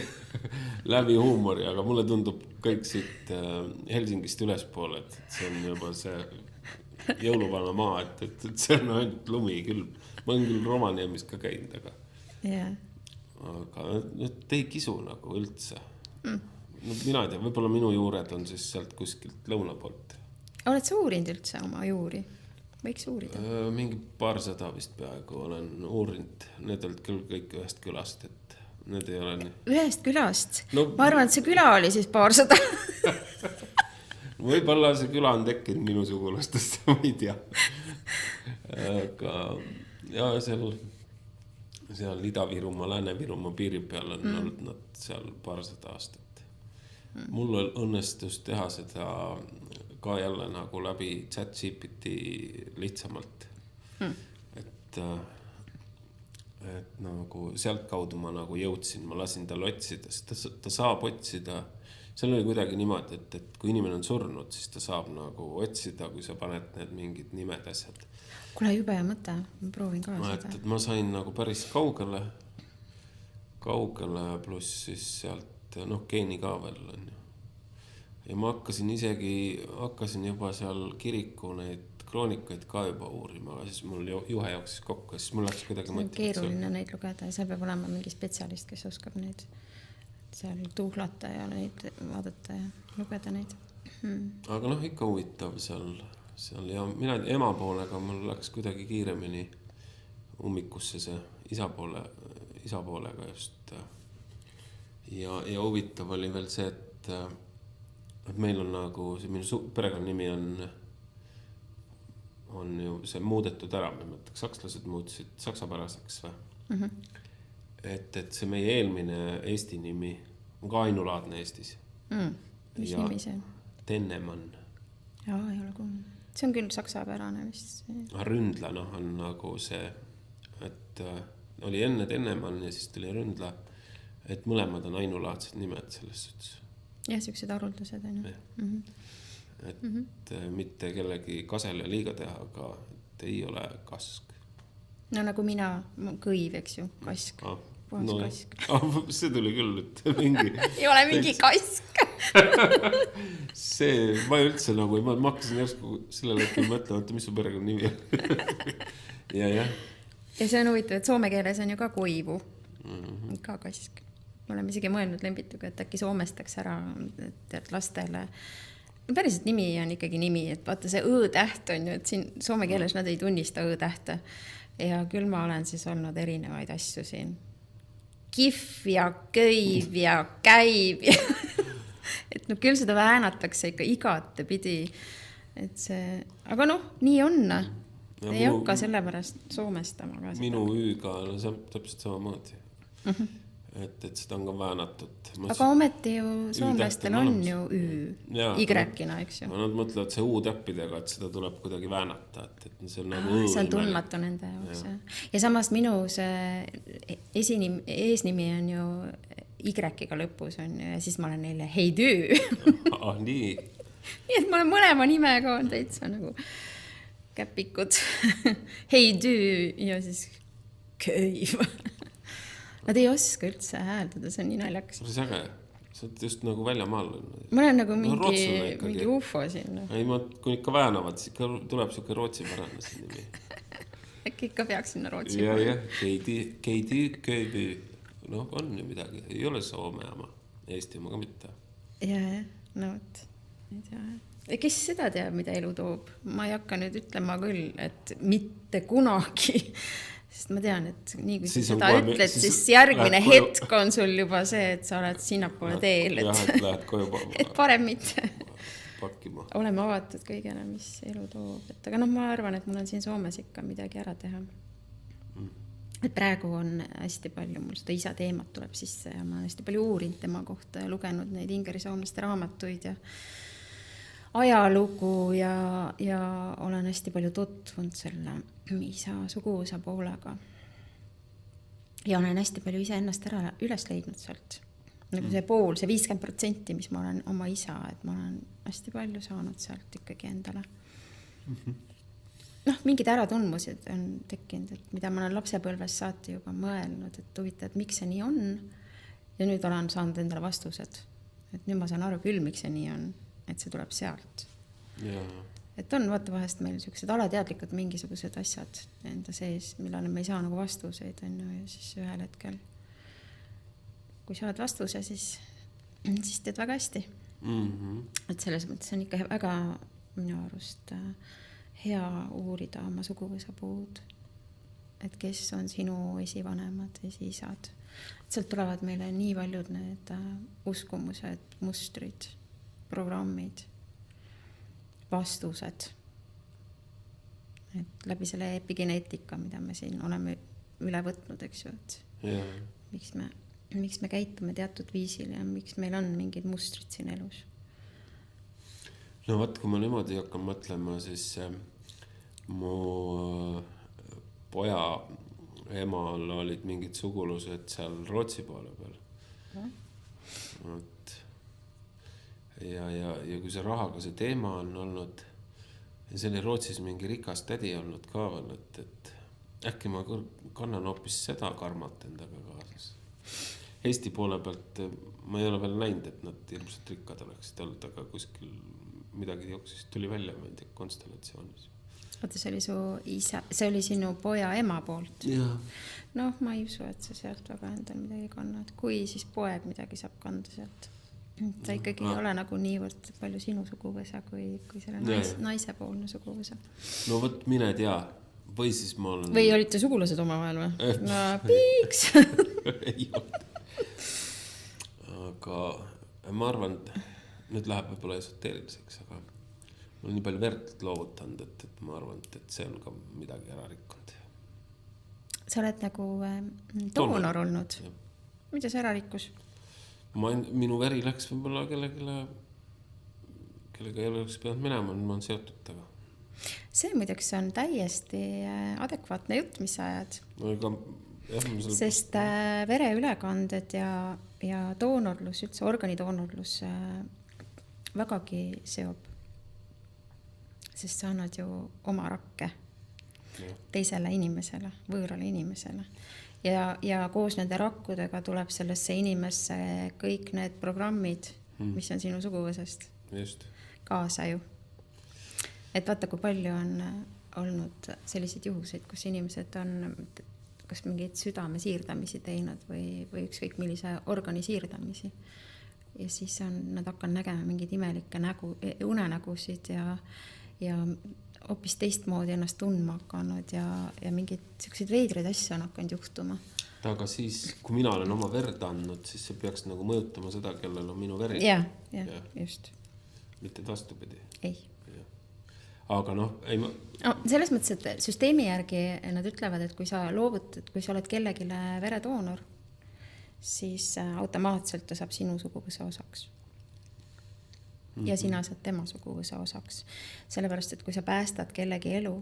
läbi huumori, aga mulle tundub kõik siit Helsingist ülespoole, et see on juba see jõuluvana maa, et see on ainult lumi küll. Ma olen küll Romaniemis ka käinud, aga te ei kisu nagu üldse. No, mina ei tea, võib-olla minu juured on siis sealt kuskilt lõuna poolt. Oled sa uurinud üldse oma juuri? Võiks uurida? Mingi 200 vist peaaegu olen uurinud. Need olid küll kõik ühest külast, et need ei ole nii. Ühest külast? No, ma arvan, et see küla oli siis 200. Võib-olla see küla on tekkinud minu sugulastest, ma ei tea. Aga ja seal Ida-Virumaa, Lääne-Virumaa piiri peal on olnud nad seal 200 aastat. Mul õnnestus teha seda ka jälle nagu läbi ChatGPT lihtsamalt. Et nagu sealt kaudu ma nagu jõudsin, ma lasin tal otsida, sest ta saab otsida. Seal oli kuidagi niimoodi, et kui inimene on surnud, siis ta saab nagu otsida, kui sa paned need mingid nimed asjad. Kule jube ja mõte, ma proovin ka seda. Et ma sain nagu päris kaugele pluss siis sealt, geeni ka veel on ju. Ja ma hakkasin juba seal kiriku neid kroonikaid ka juba uurima, siis mul juhe jooksis kokku, siis mul läks kuidagi motivatsioon. Keeruline neid lugeda, seal peab olema mingi spetsialist, kes oskab neid seal tuhlata ja neid vaadata ja lugeda neid. Aga ikka huvitav seal ja mina ema poolega mul läks kuidagi kiiremini ummikusse see isa poolega just. Ja huvitav oli veel see, et meil on nagu, see minu perekonnanimi on ju see muudetud ära, ma mõtleks, sakslased muutsid saksapäraseks või? Et see meie eelmine Eesti nimi on ka ainulaadne Eestis. Mis nimi see on? Tennemann. Jaa, ei ole kuulnud. See on küll saksapärane vist. Ründla on nagu see, et oli enne Tennemann ja siis tuli Ründla, et mõlemad on ainulaadsed nimed selles suhtes. Jah, sellised haruldused on ju. Et mitte kellegi kasele liiga teha, aga et ei ole kask. No nagu mina, kõiv, eks ju, kask. Kask. See tuli küll, et mingi... ei ole mingi kask. See, ma üldse nagu, ma hakkasin järsku sellele hetkel mõtlema, et mis su perekonna nimi on. Ja see on huvitav, et soome keeles on ju ka koivu. Ka kask. Me oleme isegi mõelnud Lembituga, et äkki soomestaks ära, et lastele... Päriselt nimi on ikkagi nimi, et vaata see õ-täht on ju, et siin soome keeles nad ei tunnista õ-tähte. Ja küll ma olen siis olnud erinevaid asju siin. Kihv ja köiv ja käiv. Et küll seda väänatakse ikka igate pidi. Et see... Aga nii on. Ei hakka selle pärast soomestama. Minu Üga on täpselt samamoodi. Et seda on ka väänatud. Aga ometi ju soomlastel on ju Y-ina, eks ju. Nad mõtlevad see U-täppidega, et seda tuleb kuidagi väänata. Et see on nagu see on tundmatu nende jaoks. Ja samas minu see eesnimi on ju Y-ga lõpus on ju, ja siis ma olen neile heidüü. Nii. Nii et ma olen mõlema nimega on täitsa nagu käpikud. Heidüü ja siis köiv. Nad ei oska üldse hääldada, see on nii naljakas. See on äge. Sa oled just nagu väljamaal. Ma olen nagu mingi ufo siin. Ei, kui ikka väänavad, siis tuleb siuke Rootsi pärane see nimi. Äkki ikka peaks sinna Rootsi. Ja, Keidi, Kööby. noh, on ju midagi, ei ole Soome oma, Eesti oma ka mitte. Ja, no võt, ei tea. Kes seda teab, mida elu toob? Ma ei hakka nüüd ütlema küll, et mitte kunagi, sest ma tean, et nii kui Siis sa on seda kohe- ütled, siis siis järgmine lähed koju- hetk on sul juba see, et sa oled sinnapoole teel, Jah, et lähed koju et parem mitte. pakkima. Oleme avatud kõigele, mis elu toob. Et aga noh, ma arvan, et mul on siin Soomes ikka midagi ära teha. Et praegu on hästi palju, mul seda isa teemat tuleb sisse ja ma olen hästi palju uurinud tema kohta ja lugenud neid ingerisoomlaste raamatuid ja ajalugu ja olen hästi palju tutvunud selle isa suguvõsa poolega. Ja olen hästi palju ise ennast ära üles leidnud sealt. Nagu see pool, see 50%, mis ma olen oma isa, et ma olen hästi palju saanud sealt ikkagi endale. Noh, mingid äratundmused on tekkinud, et mida ma olen lapsepõlves saati juba mõelnud, et huvitav, et miks see nii on. Ja nüüd olen saanud endale vastused. Et nüüd ma saan aru küll, miks see nii on, et see tuleb sealt. Ja. Et on vaata vahest meil sellised alateadlikud mingisugused asjad enda sees, millele me ei saa nagu vastuseid, ja siis ühel hetkel, kui saad vastuse, siis teed väga hästi. Et selles mõttes on ikka väga minu arust hea uurida oma suguvõsa puud, et kes on sinu esivanemad, esiisad. Et sealt tulevad meile nii paljud need uskumused, mustrid, programmid, vastused. Et läbi selle epigeneetika, mida me siin oleme üle võtnud, eks ju, et miks me käitume teatud viisil ja miks meil on mingid mustrid siin elus. No vaat, kui ma niimoodi hakkan mõtlema, siis mu poja emal olid mingid sugulused seal Rootsi poole peal. Ja kui see rahaga see teema on olnud, ja see oli Rootsis mingi rikas tädi olnud ka veel, et äkki ma kannan hoopis seda karmat endaga kaasas. Eesti poole pealt ma ei ole veel näinud, et nad hirmsalt rikkad oleksid olnud, aga kuskil midagi jooksis, tuli välja, ma ei tea, konstellatsioonis. Oota, see oli su isa, see oli sinu poja ema poolt? Jah. Noh, ma ei usu, et sa sealt väga endal midagi kannad. Kui siis poeg midagi saab kanda sealt. Ta ikkagi ei ole nagu niivõrd palju sinu suguvõsa kui selle naise poolne suguvõsa. No võt, mine tea. Või siis ma olen... Või olite sugulased oma vahel või? No, piiks! Ei olnud. Aga ma arvan, nüüd läheb võib-olla esoteeriliseks, aga mul on nii palju verd loovutanud, et ma arvan, et see on ka midagi ära rikkunud. Sa oled nagu doonor olnud. Mida see ära rikkus? Minu veri läks võib-olla kellega ei oleks pidanud minema, ma olen seotud taga. See muideks on täiesti adekvaatne jutt, mis sa ajad. Sest vereülekanded ja doonorlus, üldse organidoonorlus vägagi seob. Sest sa annad ju oma rakke teisele inimesele, võõrale inimesele. Ja koos nende rakkudega tuleb sellesse inimesse kõik need programmid, mis on sinu suguvõsast. Just. Kaasa ju. Et vaata, kui palju on olnud selliseid juhuseid, kus inimesed on kas mingid südame siirdamisi teinud või ükskõik millise organi siirdamisi. Ja siis nad hakkan nägema mingid imelikke unenägusid ja hoopis teistmoodi ennast tundma hakanud ja mingid sellised veidreid asja on hakanud juhtuma. Aga siis, kui mina olen oma verd andnud, siis see peaks nagu mõjutama seda, kellel on minu veri. Ja, just. Mitte vastupidi. Ei. Aga noh, ei ma... Selles mõttes, et süsteemi järgi nad ütlevad, et kui sa loovutad, kui sa oled kellegile veredoonor, siis automaatselt ta saab sinu suguvõsa osaks. Ja sina saad tema suguvõsa osaks. Sellepärast, et kui sa päästad kellegi elu,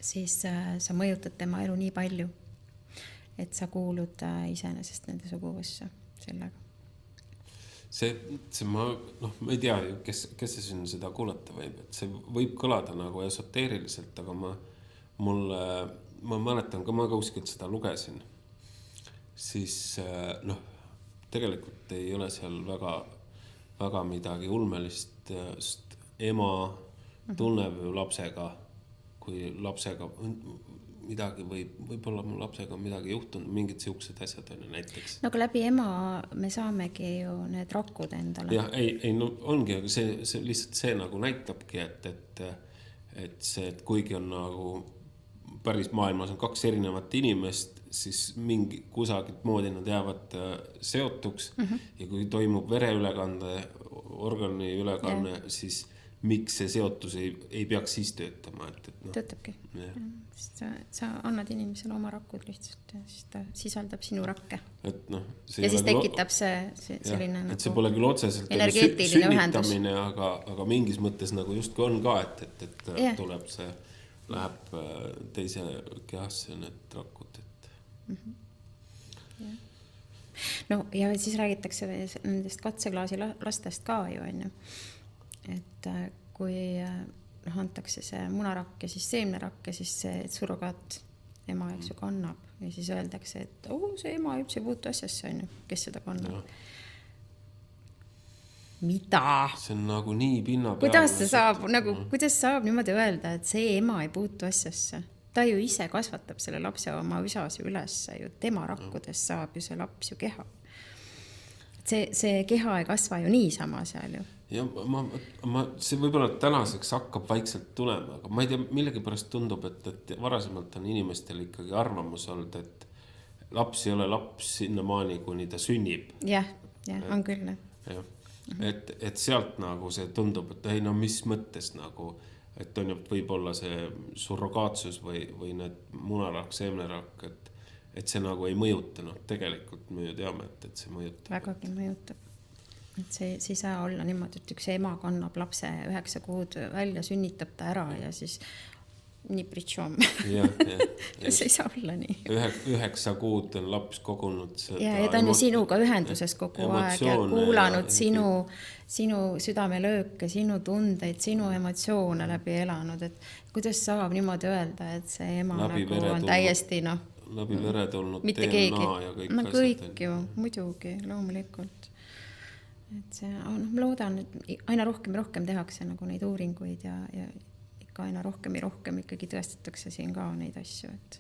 siis sa mõjutad tema elu nii palju, et sa kuulud iseenesest nende suguvõssa sellega. ma ei tea, kes see siin seda kuulata võib, et see võib kõlada nagu esoteeriliselt, aga ma mäletan, kui ma kuskilt seda lugesin, siis tegelikult ei ole seal väga midagi ulmelist, sest ema tunneb ju lapsega, kui lapsega midagi võib-olla mu lapsega on midagi juhtunud, mingid siuksed asjad on ju näiteks. No aga läbi ema me saamegi ju need rakud endale. Jah, ei, no ongi, aga see lihtsalt see nagu näitabki, et see, et kuigi on nagu päris maailmas on 2 erinevat inimest, siis mingi kusagilt moodi nad jäävad seotuks ja kui toimub vereülekande, organi ülekanne, siis miks see seotus ei peaks siis töötama, et no. Töötabki. Sa annad inimesele oma rakud lihtsalt ja siis ta sisaldab sinu rakke. Et no, ja siis tekitab see selline et nagu see pole küll otseselt sünnitamine, aga mingis mõttes nagu justkui on ka, et tuleb see, läheb teise kehasse need rakud, No ja siis räägitakse nendest katseklaasi lastest ka ju, on ju. Et kui antakse see munarakk ja siis seemnerakk ja siis see surrogaat ema eks ju kannab ja siis öeldakse, et see ema üldse ei puutu asjasse, on ju, kes seda kannab. Mida? See on nagu nii pinna peal. Kuidas saab niimoodi öelda, et see ema ei puutu asjasse? Ta ju ise kasvatab selle lapse oma üsas üles, ju tema rakkudest saab ju see laps ju keha. See keha ei kasva ju niisama seal ju. Ja see võib-olla tänaseks hakkab vaikselt tulema, aga ma ei tea, millegi pärast tundub, et varasemalt on inimestel ikkagi arvamus olnud, et laps ei ole laps sinnamaani, kuni ta sünnib. Jah, on küll. Et sealt nagu see tundub, et ei, no mis mõttes nagu, et on ju võib-olla see surrogaatsus või need munarakk, seemnerakk, et see nagu ei mõjuta, no tegelikult me ju teame, et see mõjutab. Vägagi mõjutab. Et see ei saa olla niimoodi, et üks ema kannab lapse 9 kuud välja, sünnitab ta ära ja siis nii pritšom. See ei saa olla nii. 9 kuud on laps kogunud seda. Ja ta on ju sinuga ühenduses kogu aeg ja kuulanud sinu südamelööke, sinu tundeid, sinu emotsioone läbi elanud. Et kuidas saab niimoodi öelda, et see ema nagu on täiesti läbi vere tulnud mitte DNA keegi. Ja kõik asjad. Kõik ju, muidugi, loomulikult. Et see, ma loodan, et aina rohkem tehakse nagu neid uuringuid ja ikka aina rohkem ikkagi tõestatakse siin ka neid asju. Et...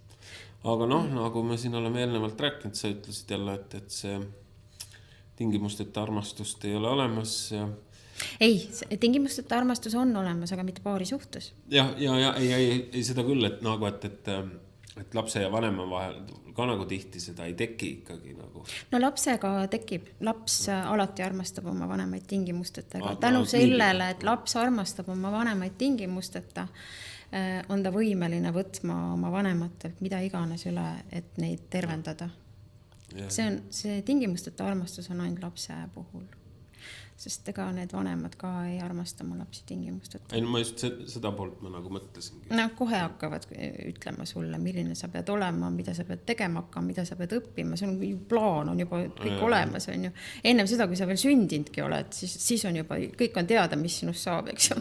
Aga nagu me siin oleme eelnevalt rääkinud, sa ütlesid jälle, et see tingimusteta armastust ei ole olemas. Ei, tingimusteta armastus on olemas, aga mitte paari suhtes. Ei seda küll, et nagu, et lapse ja vanema vahel ka nagu tihti seda ei teki ikkagi nagu. No lapsega tekib, laps alati armastab oma vanemaid tingimusteta, aga tänu sellele, et laps armastab oma vanemaid tingimusteta, on ta võimeline võtma oma vanematelt mida iganes üle, et neid tervendada. See tingimusteta armastus on ainult lapse puhul. Sest ega need vanemad ka ei armasta mu lapsi tingimusteta. Ei, no ma just seda poolt ma nagu mõtlesingi. No kohe hakkavad ütlema sulle, milline sa pead olema, mida sa pead tegema hakkama, mida sa pead õppima. Sul on plaan on juba kõik olemas, on ju. Ennem seda, kui sa veel sündinudki oled, siis on juba, kõik on teada, mis sinust saab, eks ju.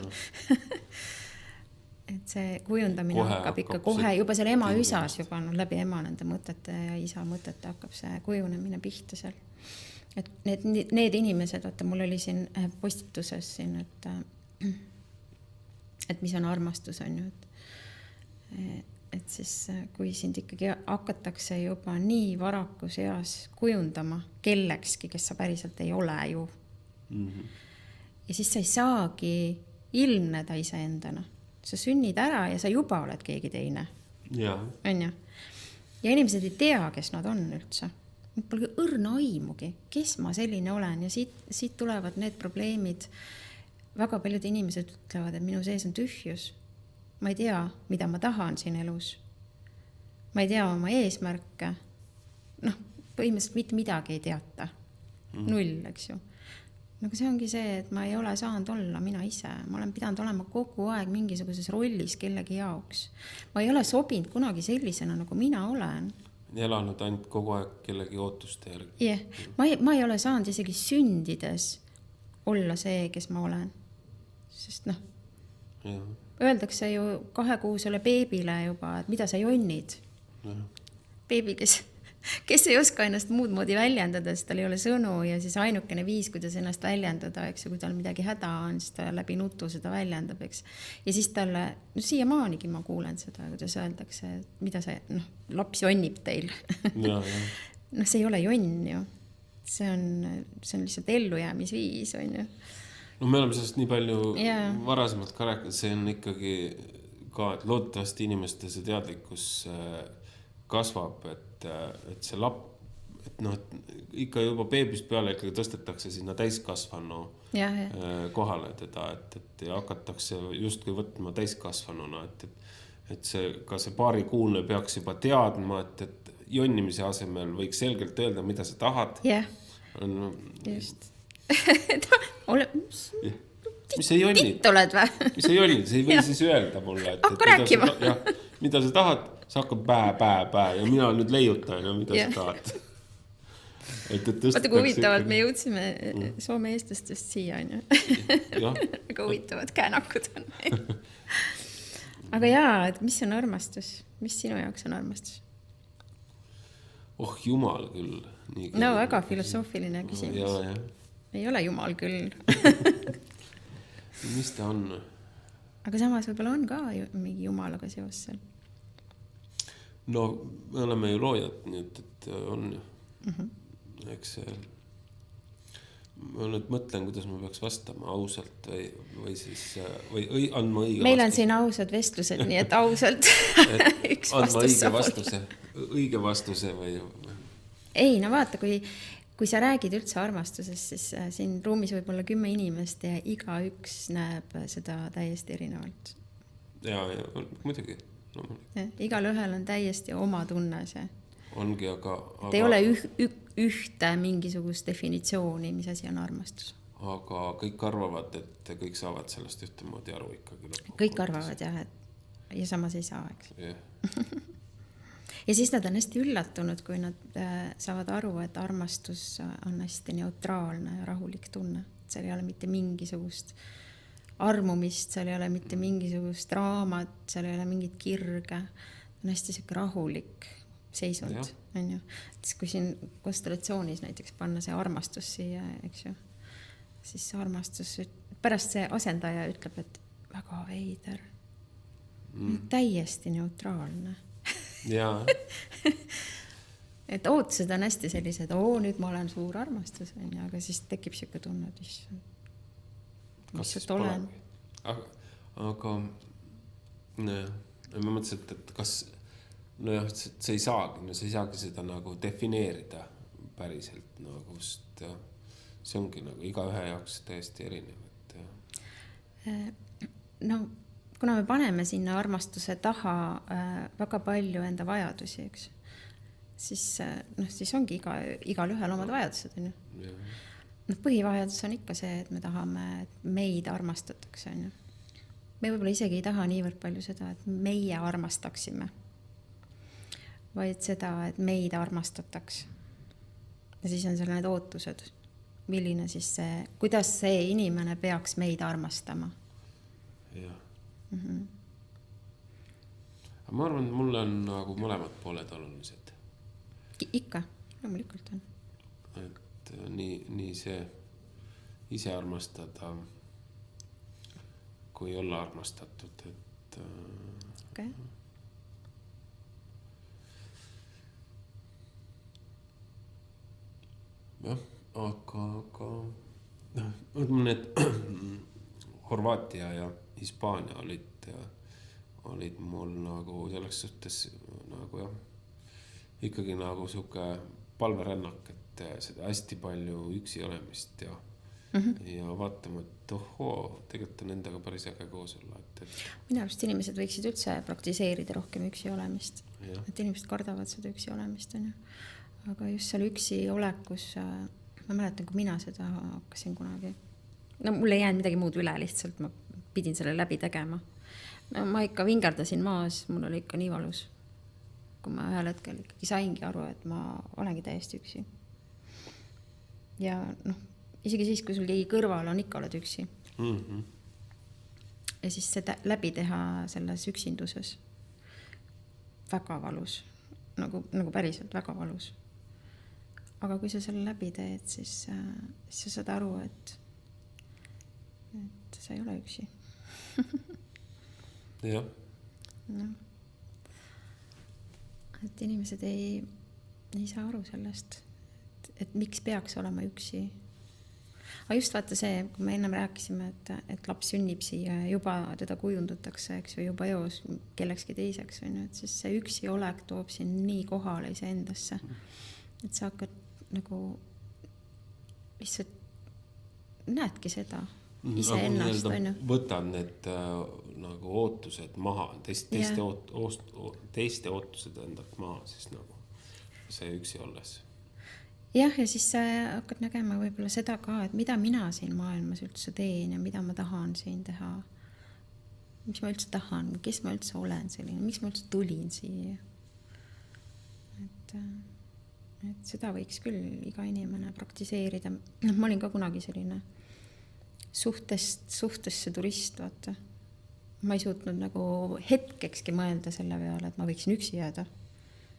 Et see kujundamine hakkab ikka kohe, juba selle ema üsas juba läbi ema nende mõtete ja isa mõtete hakkab see kujunemine pihta seal. Et need inimesed, vaata, mul oli siin postituses siin, et mis on armastus, on ju. Et siis, kui sind ikkagi hakatakse juba nii varakus eas kujundama kellekski, kes sa päriselt ei ole ju. Ja siis sa ei saagi ilmneda iseendana. Sa sünnid ära ja sa juba oled keegi teine. On ju? Ja inimesed ei tea, kes nad on üldse. Mul pole õrna aimugi, kes ma selline olen ja siit tulevad need probleemid. Väga paljud inimesed ütlevad, et minu sees on tühjus. Ma ei tea, mida ma tahan siin elus. Ma ei tea oma eesmärke. Põhimõtteliselt mitte midagi ei teata. Null, eks ju. Aga see ongi see, et ma ei ole saanud olla mina ise. Ma olen pidanud olema kogu aeg mingisuguses rollis kellegi jaoks. Ma ei ole sobinud kunagi sellisena, nagu mina olen. Elanud ainult kogu aeg kellegi ootuste järgi. Jah, ma ei ole saanud isegi sündides olla see, kes ma olen. Sest öeldakse ju 2-kuusele beebile juba, et mida sa jonnid. Beebi, kes kes ei oska ennast muud moodi väljendada, sest tal ei ole sõnu ja siis ainukene viis, kuidas ennast väljendada, eks ju, kui tal midagi häda on, siis ta läbi nutu seda väljendab, eks. Ja siis talle, no siiamaanigi ma kuulen seda, kuidas öeldakse, mida see, noh, laps jonnib teil. Noh, see ei ole jonn ju. See on lihtsalt ellujäämisviis, on ju. No me oleme sellest nii palju varasemalt ka rääkinud, see on ikkagi ka, et loodetavasti inimeste see teadlikkus kasvab, et see et noh, ikka juba beebist peale ikkagi tõstetakse sinna täiskasvanu kohale teda, et hakatakse justkui võtma täiskasvanuna, et see, ka see paarikuulne peaks juba teadma, et jonnimise asemel võiks selgelt öelda, mida sa tahad. Just. Mis sa jonnid? Titt oled või? Mis sa jonnid? See ei või siis öelda mulle, hakka rääkima. Mida sa tahad, sa hakkad pää ja mina nüüd leiutan ja mida sa tahad. Vaata, kui huvitavad, me jõudsime Soome eestlastest siia, on ju. Aga huvitavad käenakud on. Aga jaa, et mis on armastus? Mis sinu jaoks on armastus? Oh, jumal küll. No, väga filosoofiline küsimus. Ei ole jumal küll. Mis ta on? Aga samas võib-olla on ka mingi jumalaga seos seal. No, me oleme ju loojad, nii et on ju. Eks see... Ma nüüd mõtlen, kuidas ma peaks vastama ausalt või siis või andma õige Meil on siin ausad vestlused, nii et ausalt üks vastus õige vastuse või... Ei, no vaata, kui sa räägid üldse armastusest, siis siin ruumis võib olla 10 inimest ja igaüks näeb seda täiesti erinevalt. Ja muidugi. Igal ühel on täiesti oma tunne see. Ongi, aga... ei ole ühte mingisugust definitsiooni, mis asi on armastus. Aga kõik arvavad, et kõik saavad sellest ühtemoodi aru ikkagi. Kõik arvavad, jah, ja samas ei saa, eks. Ja siis nad on hästi üllatunud, kui nad saavad aru, et armastus on hästi neutraalne ja rahulik tunne. Seal ei ole mitte mingisugust armumist, seal ei ole mitte mingisugust draamat, seal ei ole mingit kirge. On hästi siuke rahulik seisund, on ju. Et kui siin konstellatsioonis näiteks panna see armastus siia, eks ju, siis armastus, pärast see asendaja ütleb, et väga veider, täiesti neutraalne. Jaa. Et ootused on hästi sellised, nüüd ma olen suur armastus, aga siis tekib siuke tunne, et mis see olen. Aga ma mõtlesin, et kas nojah, see ei saagi seda nagu defineerida päriselt nagu, see ongi nagu iga ühe jaoks täiesti erinev. No, kuna me paneme sinna armastuse taha väga palju enda vajadusi, eks, siis ongi igal ühel omad vajadused. Põhivajadus on ikka see, et me tahame, et meid armastatakse. Me võib-olla isegi ei taha niivõrd palju seda, et meie armastaksime, vaid seda, et meid armastataks. Ja siis on seal need ootused, milline siis see, kuidas see inimene peaks meid armastama. Jah. Aga ma arvan, et mulle on nagu mõlemad pooled olulised. Ikka, loomulikult on. Et nii see ise armastada, kui olla armastatud. Okay. Jah, aga need Horvaatia ja Hispaania olid mul nagu selles suhtes nagu jah, ikkagi nagu siuke palverännak, et seda hästi palju üksi olemist ja vaatama, et tegelikult on endaga päris äge koos olla. Minu arust inimesed võiksid üldse praktiseerida rohkem üksi olemist. Et inimesed kardavad seda üksi olemist, on ju. Aga just seal üksi olekus, ma mäletan, kui mina seda hakkasin kunagi. No mul ei jäänud midagi muud üle, lihtsalt ma pidin selle läbi tegema. No, ma ikka vingerdasin maas, mul oli ikka nii valus. Kui ma ühel hetkel ikkagi saingi aru, et ma olengi täiesti üksi. Ja isegi siis, kui sul keegi kõrval on, ikka oled üksi. Ja siis seda läbi teha selles üksinduses. Väga valus. nagu päriselt väga valus. Aga kui sa selle läbi teed, siis sa saad aru, et sa ei ole üksi. Jah. No. Et inimesed ei saa aru sellest, et miks peaks olema üksi. Aga just vaata see, kui me ennem rääkisime, et laps sünnib siia ja juba teda kujundatakse, eks ju, juba eos kellekski teiseks, et siis see üksi olek toob siin nii kohale ise endasse, et sa hakkad nagu lihtsalt näedki seda ise ennast, on ju. Võtad need nagu ootused maha, teiste ootused endalt maha, siis nagu see üksi olles. Jah, ja siis sa hakkad nägema võib-olla seda ka, et mida mina siin maailmas üldse teen ja mida ma tahan siin teha. Mis ma üldse tahan, kes ma üldse olen selline, miks ma üldse tulin siia. Et seda võiks küll iga inimene praktiseerida. Ma olin ka kunagi selline suhtesse turist, vaata. Ma ei suutnud nagu hetkekski mõelda selle peale, et ma võiksin üksi jääda.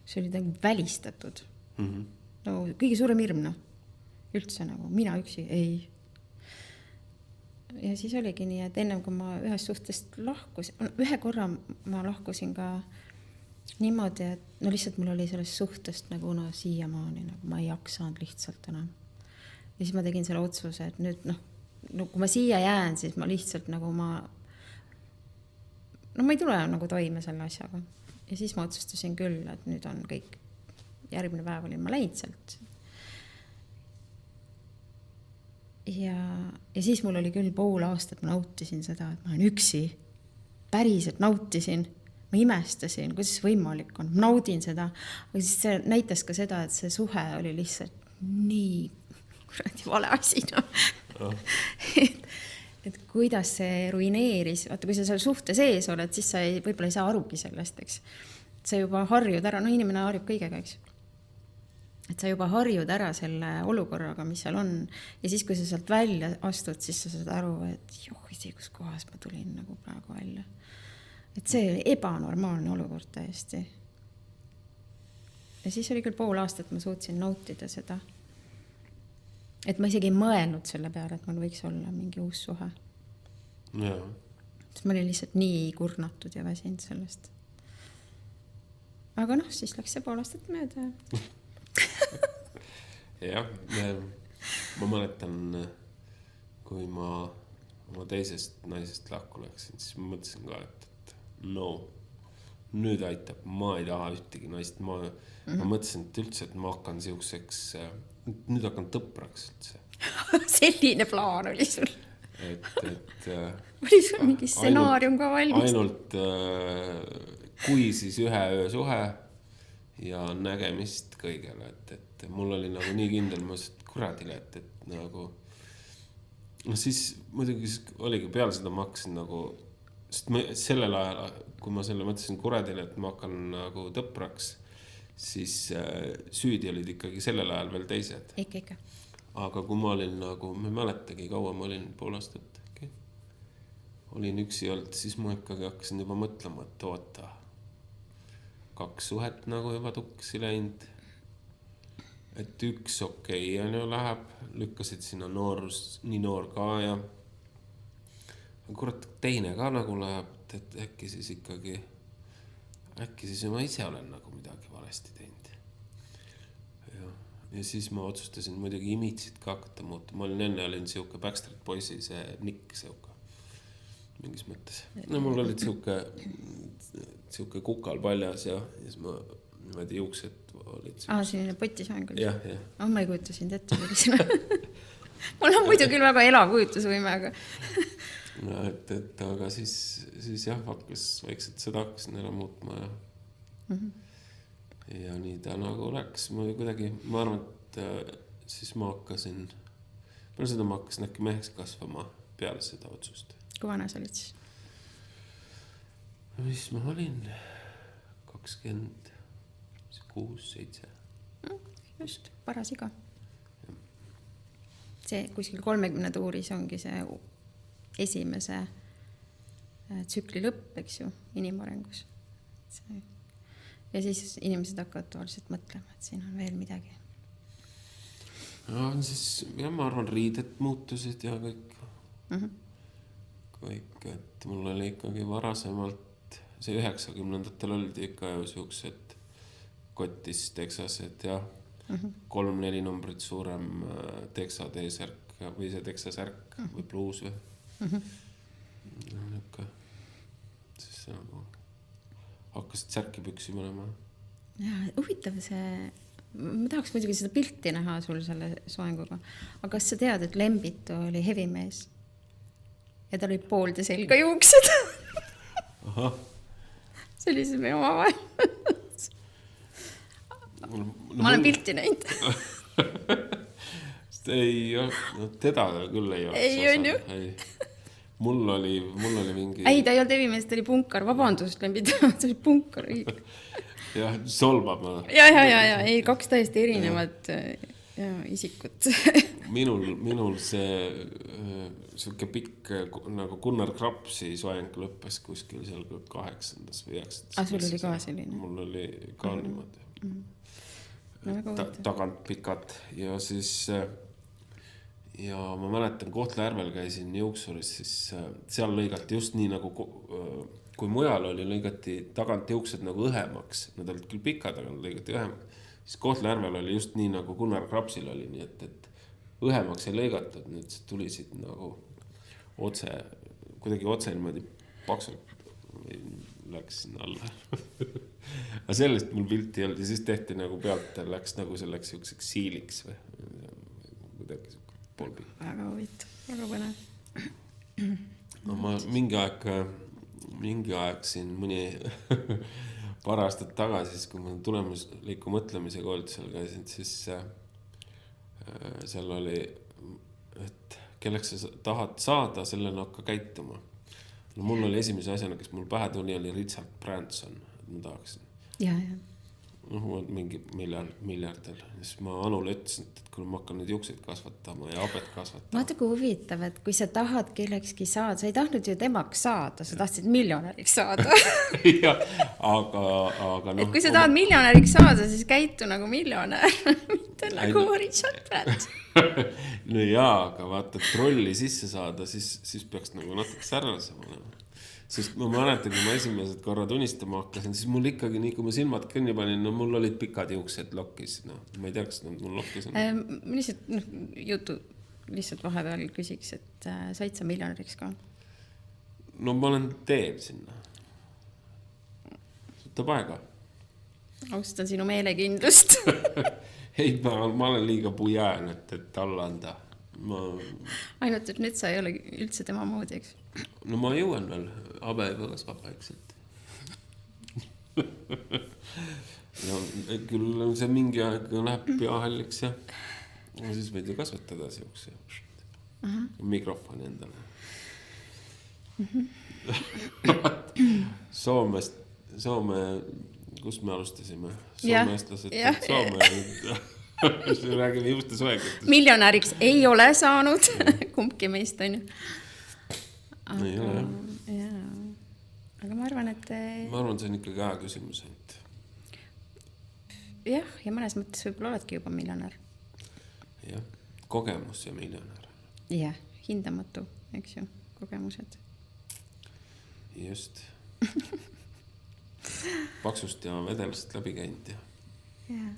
See oli nagu välistatud. No, kõige suurem hirm, üldse nagu, mina üksi, ei. Ja siis oligi nii, et ennem kui ma ühest suhtest lahkusin, ühe korra ma lahkusin ka niimoodi, et lihtsalt mul oli sellest suhtest nagu siiamaani, nagu ma ei jaksanud lihtsalt enam. Ja siis ma tegin selle otsuse, et nüüd, kui ma siia jään, siis ma lihtsalt nagu ma ei tule nagu toime selle asjaga. Ja siis ma otsustasin küll, et nüüd on kõik. Järgmine päev olin ma läinud sealt. Ja siis mul oli küll pool aastat, ma nautisin seda, et ma olen üksi. Päriselt nautisin, ma imestasin, kuidas võimalik on. Ma naudin seda, aga siis see näitas ka seda, et see suhe oli lihtsalt nii vale asi. Et kuidas see ruineeris. Vaata, kui sa seal suhte sees oled, siis sa võib-olla ei saa arugi sellest, eks. Sa juba harjud ära, inimene harjub kõigega, eks. Et sa juba harjud ära selle olukorraga, mis seal on. Ja siis, kui sa sealt välja astud, siis sa saad aru, et kus kohas ma tulin nagu praegu välja. Et see ebanormaalne olukord täiesti. Ja siis oli küll pool aastat, ma suutsin nautida seda. Et ma isegi ei mõelnud selle peale, et mul võiks olla mingi uus suhe. Ja. Sest ma olin lihtsalt nii kurnatud ja väsinud sellest. Aga siis läks see pool aastat mööda. Jah, ma mäletan, kui ma oma teisest naisest lahku läksin, siis ma mõtlesin ka, et nüüd aitab, ma ei taha ühtegi naist. Ma mõtlesin, et üldse, et ma hakkan siukseks, nüüd hakkan tõpraks üldse. Selline plaan oli sul. Oli sul mingi stsenaarium ka valmis? Ainult kui siis ühe öö suhe ja nägemist kõigele, et mul oli nagu nii kindel, ma kuradile, et nagu siis muidugi oligi peale seda ma hakkasin nagu, sest sellel ajal, kui ma selle mõtlesin kuradile, et ma hakkan nagu tõpraks, siis süüdi olid ikkagi sellel ajal veel teised. Ikka. Aga kui ma olin nagu, ma ei mäletagi, kaua ma olin pool aastat, olin üksi olnud, siis ma ikkagi hakkasin juba mõtlema, et oota, 2 suhet nagu juba tuksi läinud, et üks okei on ju läheb, lükkasid sinna noorus, nii noor ka ja kurat, teine ka nagu läheb, et äkki siis ikkagi, äkki siis ma ise olen nagu midagi valesti teinud. Ja siis ma otsustasin muidugi imitsid ka hakata muuta. Ma olin siuke Backstreet Boysi, see Nick siuke, mingis mõttes. No mul olid siuke kukal paljas ja siis ma niimoodi juuksed olid siuksed. Selline potisvang oli. Jah. Ma ei kujuta sind ette. Mul on muidu küll väga elav kujutusvõime, aga no, aga siis jah, hakkas vaikselt seda hakkasin ära muutma ja ja nii ta nagu läks. Ma kuidagi, ma arvan, et siis ma hakkasin, peale seda ma hakkasin äkki meheks kasvama peale seda otsust. Kui vana sa olid siis? Mis ma olin? 26, 7. Just, paras iga. See kuskil 30 tuuris ongi see esimese tsükli lõpp, eks ju, inimarengus. ja siis inimesed hakkavad tavaliselt mõtlema, et siin on veel midagi. No siis, ja ma arvan, riided muutusid ja kõik. Kõik, et mul oli ikkagi varasemalt, see 90-ndatel olid ikka ju siuksed kotis Texased ja 3-4 numbrit suurem Texa T-särk või see Texa särk või bluus või. Siis nagu hakkasid särki püksi panema. Ja, huvitav see, ma tahaks muidugi seda pilti näha sul selle soenguga, aga kas sa tead, et Lembitu oli hevimees ja ta oli poolde selga juuksed? Ahah. See oli siis meie oma vahel. Ma olen pilti näinud. Ei, no teda küll ei ole. Ei, on ju? Mul oli mingi... Ei, ta ei olnud hevimees, ta oli punkar. Vabandust, Lembitu, ta oli punkar. Jah, solvab ma. Ja, ei, 2 täiesti erinevad isikut. Minul see siuke pikk nagu Gunnar Krapsi soeng lõppes kuskil seal 8. või 9. Sul oli ka selline? Mul oli ka niimoodi. Tagant pikad ja siis ja ma mäletan, Kohtla-Järvel käisin Juuksuris, siis seal lõigati just nii nagu kui mujal oli, lõigati tagant juuksed nagu õhemaks, nad olid küll pikad, aga nad lõigati õhemaks, siis Kohtla-Järvel oli just nii nagu Gunnar Krapsil oli, nii et õhemaks ei lõigatud, nüüd tulisid nagu kuidagi otse niimoodi paksult läks sinna alla. Aga sellest mul pilti ei olnud ja siis tehti nagu pealt läks nagu selleks jukseks siiliks või kuidagi polbi. Väga huvitav, väga põnev. No ma mingi aeg siin mõni paar aastat tagasi, siis kui ma tulemusliku mõtlemise koolitusel käisin, siis seal oli, et kelleks sa tahad saada, sellena hakka käituma. No mul oli esimese asjana, kes mul pähe tuli, oli Richard Branson, ma tahaksin. Ja. Mingi miljardil. Siis ma Anule ütlesin, et kui ma hakkan nüüd juukseid kasvatama ja abet kasvatama. Vaata kui huvitav, et kui sa tahad kellekski saada, sa ei tahtnud ju temaks saada, sa tahtsid miljonäriks saada. Ja, aga et kui sa tahad miljonäriks saada, siis käitu nagu miljonär, mitte nagu Richard Branson. No jaa, aga vaata, trolli sisse saada, siis peaks nagu natuke sarnasem olema. Sest ma mäletan, kui ma esimesed korrad unistama hakkasin, siis mul ikkagi nii, kui ma silmad kinni panin, no mul olid pikad juuksed lokkis. No, ma ei tea, kas mul lokkis on. Lihtsalt jutu lihtsalt vahepeal küsiks, et said sa miljonäriks ka? No ma olen teel sinna. Võtab aega. Austan sinu meelekindlust. Ei, ma olen liiga pujään, et alla anda. Ainult, et nüüd sa ei ole üldse tema moodi, eks? No ma jõuan veel, abe juba kasvab vaikselt. No, küll see mingi aeg läheb peahalliks ja siis võid ju kasvatada siukse mikrofoni endale. Soome, kus me alustasime? Soome eestlased, Soome... räägime juuste soengutest. Miljonäriks ei ole saanud, kumbki meist on ju. Aga ma arvan, et... Ma arvan, see on ikkagi aja küsimus. Jah, ja mõnes mõttes võib-olla oledki juba miljonär. Jah, kogemus ja miljonär. Jah, hindamatu, eks ju, kogemused. Just. Paksust ja vedelast läbi käinud. Jah.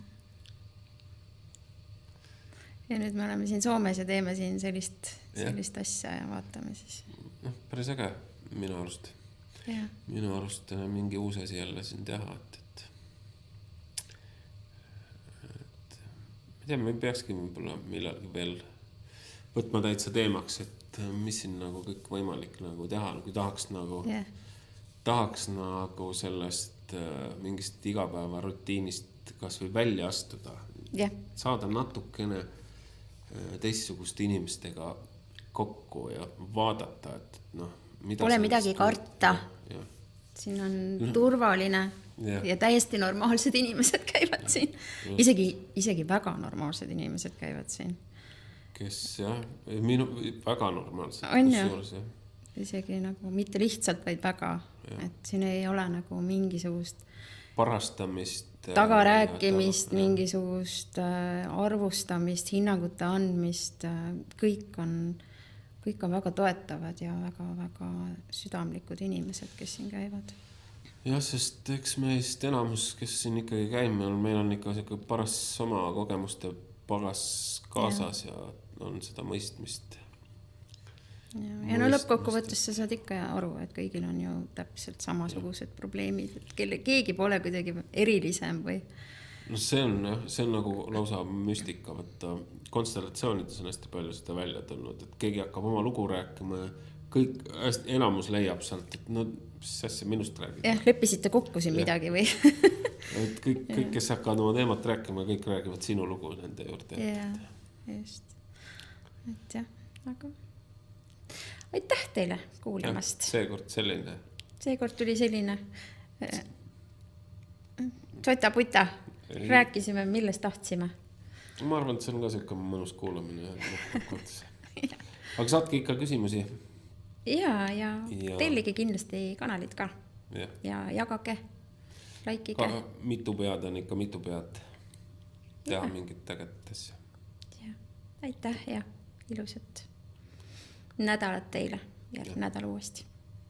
Ja nüüd me oleme siin Soomes ja teeme siin sellist asja ja vaatame siis. No, päris äge, minu arust. Ja. Minu arust mingi uus asi jälle siin teha, et ma tean, me peakski võib-olla millalgi veel võtma täitsa teemaks, et mis siin nagu kõik võimalik nagu teha, kui tahaks nagu sellest mingist igapäeva rutiinist kas või välja astuda. Saada natukene teistsugust inimestega kokku ja vaadata, et noh, pole midagi karta. Siin on turvaline ja täiesti normaalsed inimesed käivad siin. Isegi väga normaalsed inimesed käivad siin. Kes jah, väga normaalsed. On ju, isegi nagu mitte lihtsalt, vaid väga. Et siin ei ole nagu mingisugust parastamist. Tagarääkimist, mingisugust arvustamist, hinnangute andmist, kõik on väga toetavad ja väga südamlikud inimesed, kes siin käivad. Jah, sest eks meist enamus, kes siin ikkagi käime, meil on ikka paras oma kogemuste pagas kaasas ja on seda mõistmist. Ja no lõppkokkuvõttes sa saad ikka aru, et kõigil on ju täpselt samasugused probleemid, et keegi pole kuidagi erilisem või? No see on nagu lausa müstika, võtta konstellatsioonides on hästi palju seda välja tulnud, et keegi hakkab oma lugu rääkima ja kõik, enamus leiab sealt, et no mis asja minust räägib. Jah, leppisite kokku siin midagi või? Et kõik, kes hakkavad oma teemat rääkima, kõik räägivad sinu lugu nende juurde. Jah, just. Et jah, aga aitäh teile kuulamast. Seekord tuli selline sota-puta. Rääkisime, millest tahtsime. Ma arvan, et see on ka selline mõnus kuulamine. Aga saatke ikka küsimusi. Ja tellige kindlasti kanalid ka. Ja jagage, laikige. Mitu pead on ikka mitu pead. Teha mingit äget asja. Aitäh ja ilusat nädalat teile. Järgmine nädal uuesti.